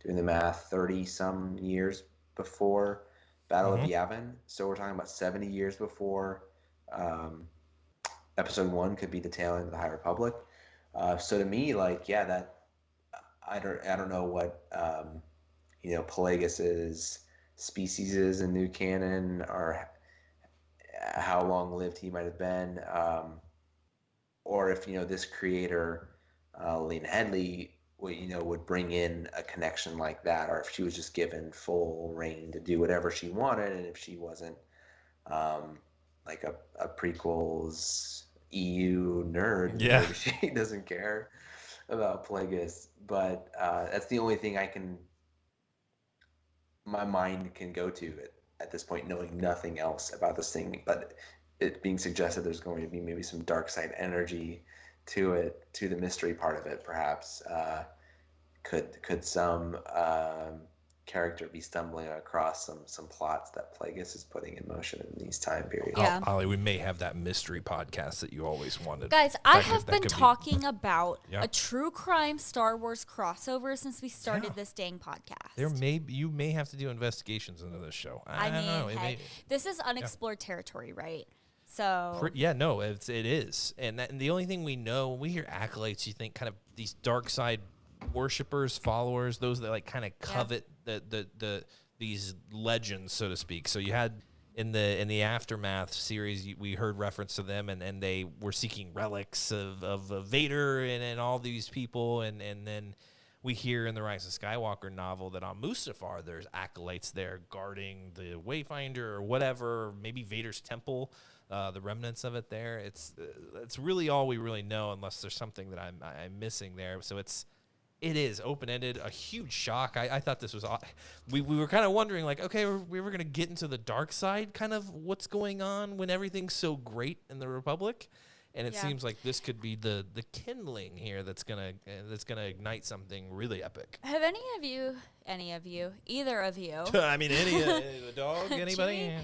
C: doing the math, 30 some years before Battle of Yavin. So we're talking about 70 years before Episode 1 could be the tail end of the High Republic. So to me, like, yeah, that I don't know what Pelagis's species is in new canon, or how long lived he might have been, or if this creator, Lena Headey, would bring in a connection like that, or if she was just given full reign to do whatever she wanted, and if she wasn't like a prequels EU nerd, maybe she doesn't care about Plagueis. But that's the only thing my mind can go to at this point, knowing nothing else about this thing, but it being suggested there's going to be maybe some dark side energy to it, to the mystery part of it, perhaps. Could some character be stumbling across some plots that Plagueis is putting in motion in these time periods?
B: Yeah.
A: Ollie, we may have that mystery podcast that you always wanted.
B: Guys, I have been talking about a true crime Star Wars crossover since we started this dang podcast.
A: You may have to do investigations into this show. I don't know.
B: Hey, this is unexplored territory, right? So
A: it is, and the only thing we know when we hear acolytes, you think kind of these dark side worshippers, followers, those that like kind of covet these legends, so to speak. So you had in the Aftermath series, we heard reference to them, and they were seeking relics of Vader and all these people, and then we hear in the Rise of Skywalker novel that on Mustafar there's acolytes there guarding the Wayfinder or whatever, maybe Vader's temple. The remnants of it there. It's really all we really know, unless there's something that I'm missing there. So it is open-ended, a huge shock. I thought this was we were kind of wondering, like, okay, we were going to get into the dark side, kind of what's going on when everything's so great in the Republic, and it seems like this could be the kindling here that's gonna ignite something really epic.
B: Have either of you?
A: I mean, the dog, anybody?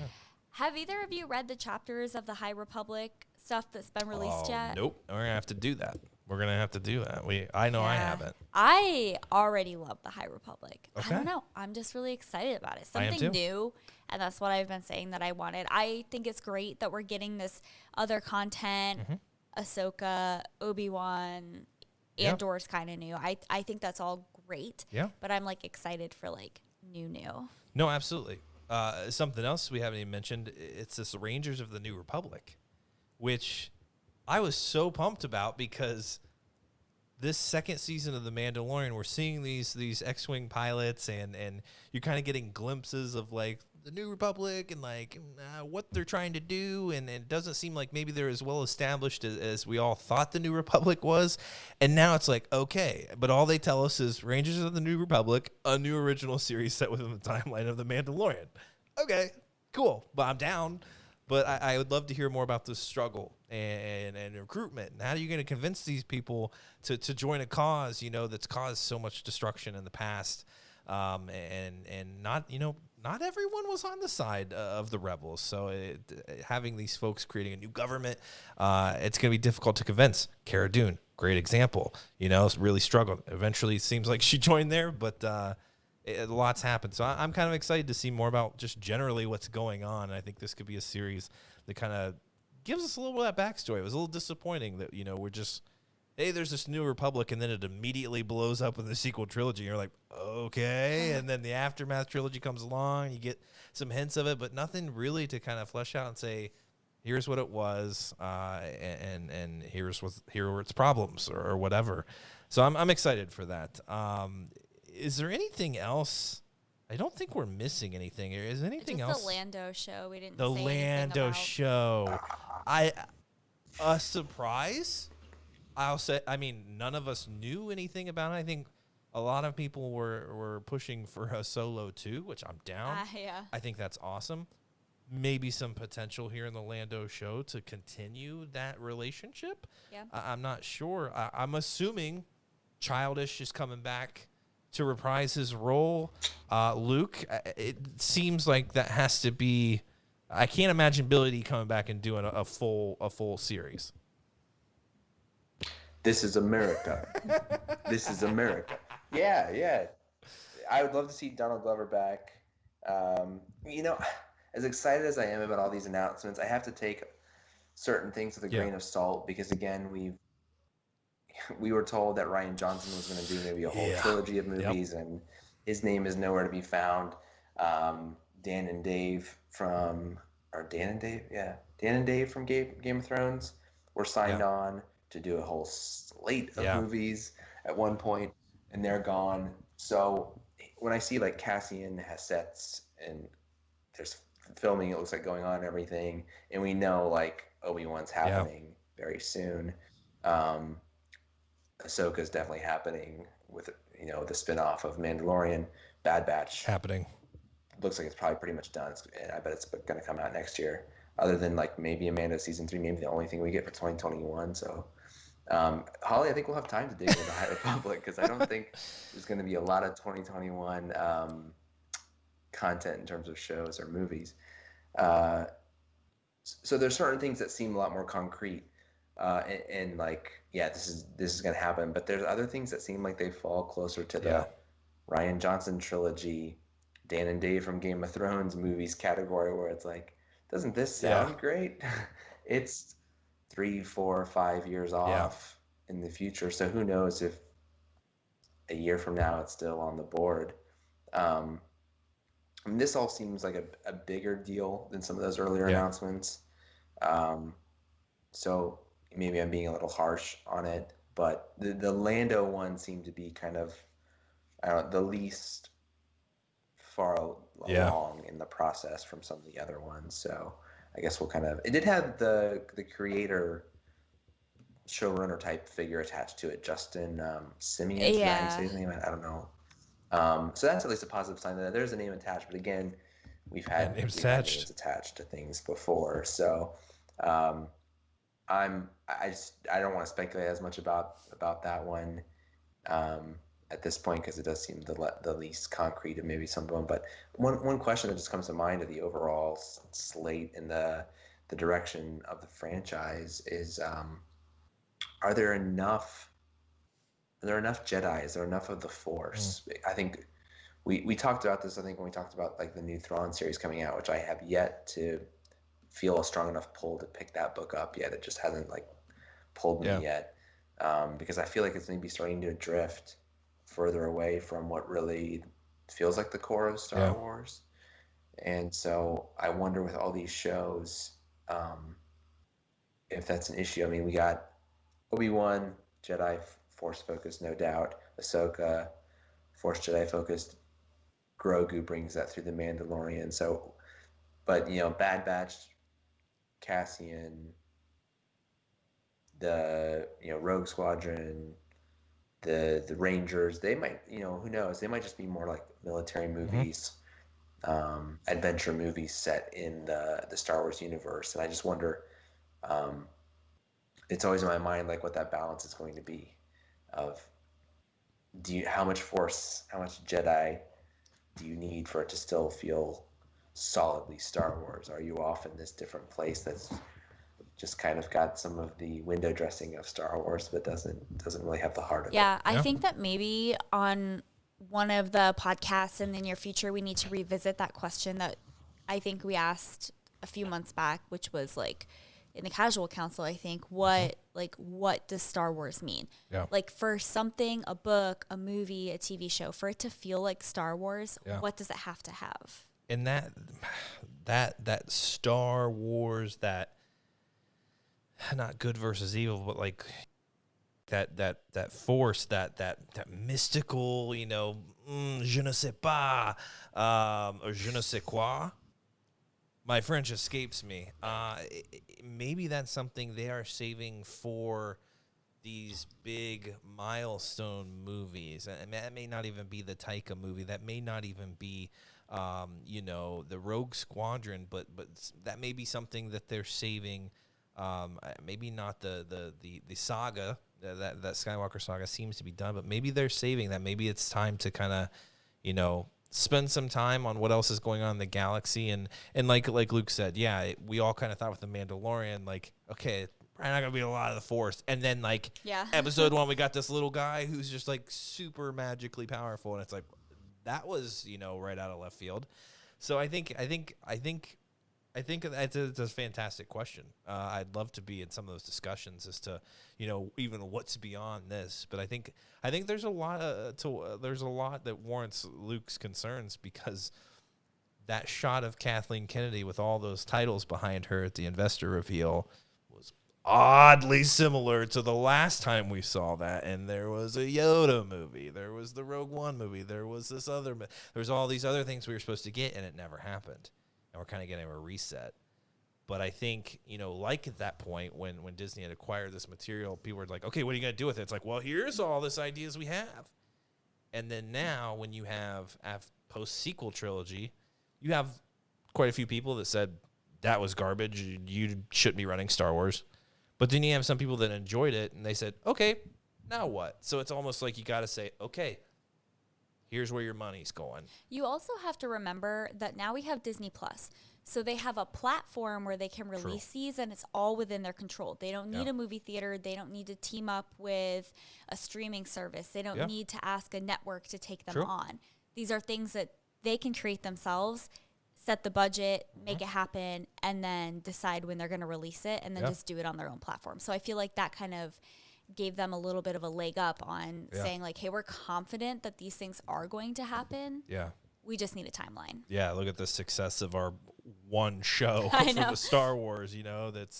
B: Have either of you read the chapters of the High Republic stuff that's been released yet?
A: Nope. We're gonna have to do that. I know I haven't.
B: I already love the High Republic.
A: Okay.
B: I don't know. I'm just really excited about it. Something new, and that's what I've been saying that I wanted. I think it's great that we're getting this other content. Ahsoka, Obi-Wan, Andor's kind of new. I think that's all great.
A: Yeah.
B: But I'm like excited for like new.
A: No, absolutely. Something else we haven't even mentioned, it's this Rangers of the New Republic, which I was so pumped about, because this second season of The Mandalorian, we're seeing these X-Wing pilots, and you're kind of getting glimpses of like the New Republic and like what they're trying to do, and it doesn't seem like maybe they're as well established as we all thought the New Republic was. And now it's like, okay, but all they tell us is Rangers of the New Republic, a new original series set within the timeline of The Mandalorian. Okay, cool, but I'm down. But I would love to hear more about the struggle and recruitment. And how are you going to convince these people to join a cause, that's caused so much destruction in the past? And not everyone was on the side of the rebels. So having these folks creating a new government, it's going to be difficult to convince. Cara Dune, great example. Really struggled. Eventually, it seems like she joined there, but lots happened. So I'm kind of excited to see more about just generally what's going on. And I think this could be a series that kind of gives us a little bit of that backstory. It was a little disappointing that, we're just, hey, there's this New Republic, and then it immediately blows up in the sequel trilogy. You're like, okay. And then the Aftermath trilogy comes along. You get some hints of it, but nothing really to kind of flesh out and say, here's what it was, and here are its problems or whatever. So I'm excited for that. Is there anything else? I don't think we're missing anything. Is anything else?
B: The Lando show. We didn't.
A: The
B: say
A: Lando
B: about.
A: show. A surprise. I'll say. I mean, none of us knew anything about it. I think a lot of people were pushing for a Solo 2, which I'm down.
B: Yeah.
A: I think that's awesome. Maybe some potential here in the Lando show to continue that relationship.
B: Yeah.
A: I'm not sure. I'm assuming Childish is coming back to reprise his role. Luke, it seems like that has to be. I can't imagine Billy D coming back and doing a full series.
C: This is America. This is America. Yeah, yeah. I would love to see Donald Glover back. As excited as I am about all these announcements, I have to take certain things with a grain of salt because, again, we were told that Rian Johnson was going to do maybe a whole trilogy of movies, and his name is nowhere to be found. Dan and Dave from Game of Thrones were signed on to do a whole slate of movies at one point, and they're gone. So when I see like Cassian has sets and there's filming, it looks like going on and everything, and we know like Obi-Wan's happening very soon. Ahsoka is definitely happening with the spin-off of Mandalorian. Bad Batch
A: happening.
C: Looks like it's probably pretty much done. And I bet it's going to come out next year. Other than like maybe Amanda season 3, maybe the only thing we get for 2021. So, Holly, I think we'll have time to dig into High Republic because I don't think there's going to be a lot of 2021 content in terms of shows or movies. So there's certain things that seem a lot more concrete. And like, this is going to happen. But there's other things that seem like they fall closer to the Rian Johnson trilogy, Dan and Dave from Game of Thrones movies category, where it's like, doesn't this sound great? It's 3, 4, 5 years off in the future. So who knows if a year from now it's still on the board. This all seems like a bigger deal than some of those earlier announcements. So maybe I'm being a little harsh on it, but the Lando one seemed to be kind of the least far along in the process from some of the other ones. So I guess it did have the creator showrunner type figure attached to it, Justin Simeon. I don't know. So that's at least a positive sign that there's a name attached. But again, we've had names attached to things before. So I don't want to speculate as much about that one at this point because it does seem the least concrete of maybe some of them. But one question that just comes to mind of the overall slate and the direction of the franchise is, are there enough Jedi? Is there enough of the Force? I think we talked about this, I think, when we talked about like the new Thrawn series coming out, which I have yet to feel a strong enough pull to pick that book up yet. It just hasn't like pulled me yet. Because I feel like it's maybe starting to drift further away from what really feels like the core of Star Wars. And so I wonder with all these shows, if that's an issue. I mean, we got Obi-Wan, Jedi Force focused, no doubt. Ahsoka, Force Jedi focused. Grogu brings that through the Mandalorian. So, but Bad Batch, Cassian, the Rogue Squadron, the Rangers, they might, who knows, they might just be more like military movies, adventure movies set in the Star Wars universe. And I just wonder, it's always in my mind like what that balance is going to be of how much Force, how much Jedi do you need for it to still feel solidly Star Wars? Are you off in this different place that's just kind of got some of the window dressing of Star Wars, but doesn't really have the heart of it?
B: I think that maybe on one of the podcasts in the near future, we need to revisit that question that I think we asked a few months back, which was like in the casual council, I think, what does Star Wars mean? Yeah. Like for something, a book, a movie, a TV show, for it to feel like Star Wars, what does it have to have?
A: And that Star Wars, that not good versus evil, but like that Force, that mystical, je ne sais pas, or je ne sais quoi. My French escapes me. Maybe that's something they are saving for these big milestone movies. And that may not even be the Taika movie. That may not even be, the Rogue Squadron. But that may be something that they're saving. Maybe not the saga, that Skywalker saga seems to be done, but maybe they're saving that. Maybe it's time to kind of, spend some time on what else is going on in the galaxy. And like Luke said, we all kind of thought with the Mandalorian, like, okay, probably not gonna be a lot of the Force. And then episode 1, we got this little guy who's just like super magically powerful, and it's like that was right out of left field. So I think it's a fantastic question. I'd love to be in some of those discussions as to even what's beyond this. But I think there's a lot that warrants Luke's concerns, because that shot of Kathleen Kennedy with all those titles behind her at the investor reveal was oddly similar to the last time we saw that. And there was a Yoda movie, there was the Rogue One movie, there was all these other things we were supposed to get, and it never happened. And we're kind of getting a reset. But I think, like at that point when Disney had acquired this material, people were like, okay, what are you going to do with it? It's like, well, here's all this ideas we have. And then now when you have post-sequel trilogy, you have quite a few people that said that was garbage. You shouldn't be running Star Wars. But then you have some people that enjoyed it, and they said, okay, now what? So it's almost like you got to say, okay, here's where your money's going.
B: You also have to remember that now we have Disney Plus. So they have a platform where they can release these, and it's all within their control. They don't need a movie theater. They don't need to team up with a streaming service. They don't need to ask a network to take them on. These are things that they can create themselves, set the budget, make it happen, and then decide when they're going to release it, and then just do it on their own platform. So I feel like that kind of gave them a little bit of a leg up on saying, like, hey, we're confident that these things are going to happen.
A: Yeah.
B: We just need a timeline.
A: Yeah, look at the success of our one show for the Star Wars,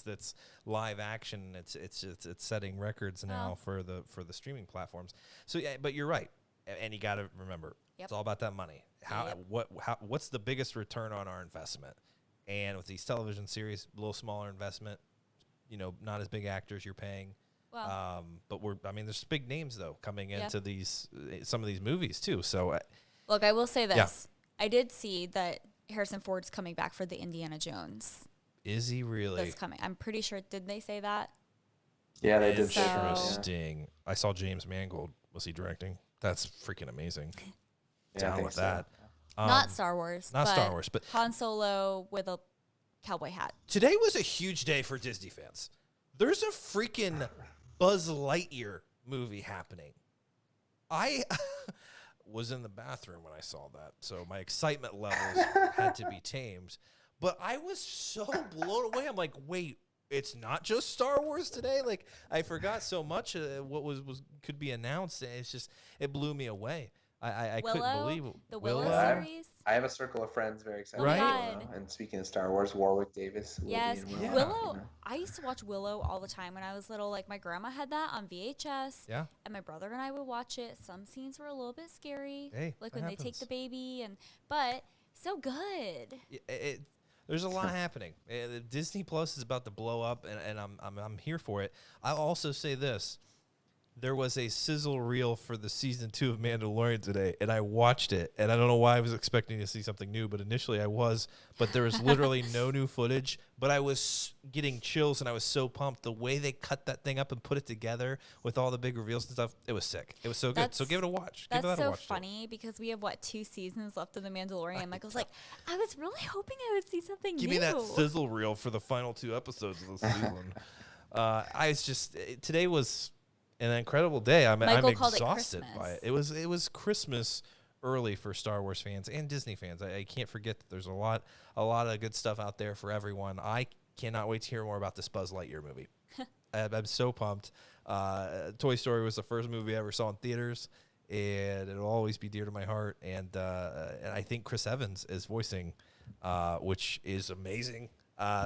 A: that's live action. It's setting records now for the streaming platforms. So but you're right. And you got to remember, it's all about that money. What's the biggest return on our investment? And with these television series, a little smaller investment, not as big actors you're paying.
B: Well,
A: but there's big names though coming into some of these movies too. So
B: look, I will say this. I did see that Harrison Ford's coming back for the Indiana Jones.
A: Is he really?
B: That's coming. I'm pretty sure. Did they say that?
C: Yeah, they did.
A: Interesting. I saw James Mangold. Was he directing? That's freaking amazing. Down with that.
B: Not Star Wars.
A: Not Star Wars, but
B: Han Solo with a cowboy hat.
A: Today was a huge day for Disney fans. There's a freaking Buzz Lightyear movie happening. I was in the bathroom when I saw that, so my excitement levels had to be tamed. But I was so blown away. I'm like, wait, it's not just Star Wars today? Like, I forgot so much what was could be announced. It's just, it blew me away. I couldn't believe it.
B: The Willow series.
C: I have a circle of friends very excited
A: Right?
C: about Willow. And speaking of Star Wars, Warwick Davis.
B: Yes,
C: Willow.
B: Willow. I used to watch Willow all the time when I was little. Like, my grandma had that on VHS.
A: Yeah.
B: And my brother and I would watch it. Some scenes were a little bit scary.
A: Hey,
B: like when they take the baby, but so good.
A: There's a lot happening. Disney Plus is about to blow up, and I'm here for it. I'll also say this. There was a sizzle reel for the season 2 of Mandalorian today, and I watched it, and I don't know why I was expecting to see something new, but initially I was. But there was literally no new footage, but I was getting chills, and I was so pumped. The way they cut that thing up and put it together with all the big reveals and stuff, it was sick. It was so good. So give it a watch.
B: That's so funny because we have, 2 seasons left of The Mandalorian. Michael's like, I was really hoping I would see something new.
A: Give me that sizzle reel for the final 2 episodes of the season. Today was an incredible day. I'm exhausted by it. It was Christmas early for Star Wars fans and Disney fans. I can't forget that there's a lot of good stuff out there for everyone. I cannot wait to hear more about this Buzz Lightyear movie. I'm so pumped. Toy Story was the first movie I ever saw in theaters, and it'll always be dear to my heart. And I think Chris Evans is voicing, which is amazing.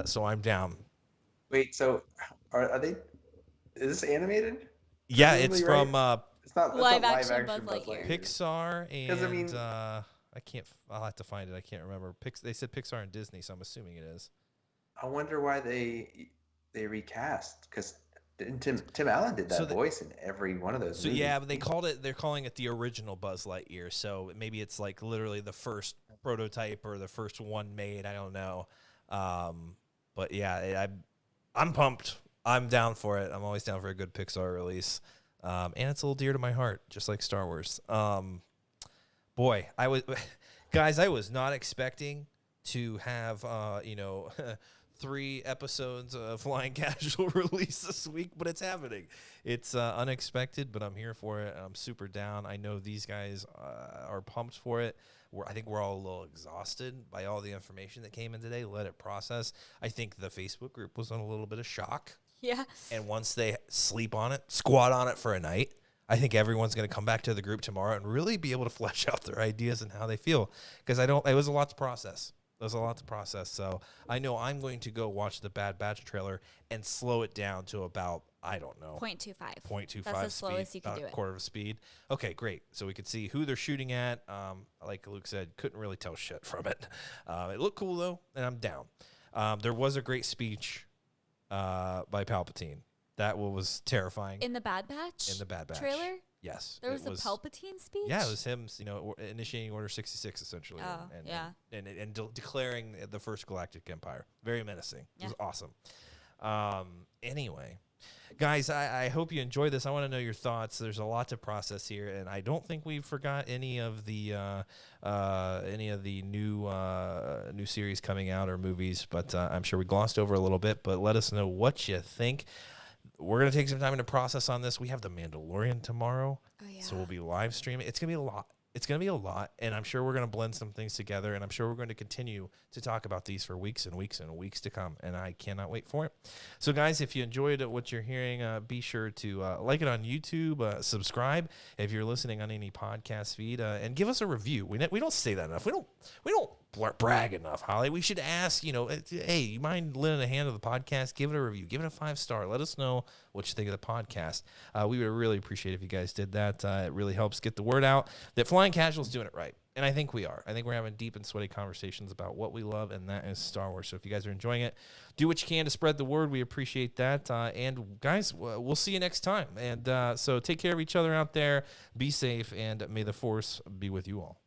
A: So I'm down.
C: Wait, so are they? Is this animated?
A: Yeah, it's from
C: it's not
B: live action
C: Buzz
B: Buzz Lightyear.
A: Pixar and I can't. I'll have to find it. I can't remember. They said Pixar and Disney, so I'm assuming it is.
C: I wonder why they recast, because Tim Allen did that voice in every one of those movies.
A: Yeah, but they're calling it the original Buzz Lightyear. So maybe it's like literally the first prototype or the first one made. I don't know. But yeah, I'm pumped. I'm down for it. I'm always down for a good Pixar release. And it's a little dear to my heart, just like Star Wars. Boy, guys, I was not expecting to have, 3 episodes of Flying Casual release this week, but it's happening. It's unexpected, but I'm here for it. I'm super down. I know these guys are pumped for it. I think we're all a little exhausted by all the information that came in today. Let it process. I think the Facebook group was on a little bit of shock.
B: Yeah.
A: And once they sleep on it, squat on it for a night, I think everyone's going to come back to the group tomorrow and really be able to flesh out their ideas and how they feel. Because it was a lot to process. There's a lot to process. So I know I'm going to go watch the Bad Batch trailer and slow it down to about, I don't know.
B: 0.25.
A: 0.25
B: That's the slowest
A: speed,
B: you can do
A: about
B: it.
A: a quarter of a speed. Okay, great. So we could see who they're shooting at. Like Luke said, couldn't really tell shit from it. It looked cool, though, and I'm down. There was a great speech by Palpatine. That was terrifying.
B: In the Bad Batch?
A: In the Bad Batch
B: trailer?
A: Yes.
B: There was a Palpatine speech?
A: Yeah, it was him, initiating Order 66, essentially.
B: Oh,
A: and declaring the first Galactic Empire. Very menacing. It was awesome. Anyway, guys, I hope you enjoyed this. I want to know your thoughts. There's a lot to process here, and I don't think we forgot any of the new series coming out or movies, but I'm sure we glossed over a little bit. But let us know what you think. We're going to take some time to process on this. We have The Mandalorian tomorrow, so we'll be live streaming. It's going to be a lot. It's going to be a lot, and I'm sure we're going to blend some things together, and I'm sure we're going to continue to talk about these for weeks and weeks and weeks to come, and I cannot wait for it. So, guys, if you enjoyed what you're hearing, be sure to like it on YouTube, subscribe if you're listening on any podcast feed, and give us a review. We don't say that enough. We don't brag enough, Holly. We should ask, hey, you mind lending a hand to the podcast? Give it a review. Give it a 5-star. Let us know what you think of the podcast. We would really appreciate if you guys did that. It really helps get the word out that Flying Casual is doing it right. And I think we are. I think we're having deep and sweaty conversations about what we love, and that is Star Wars. So if you guys are enjoying it, do what you can to spread the word. We appreciate that. And, guys, we'll see you next time. And so take care of each other out there. Be safe, and may the Force be with you all.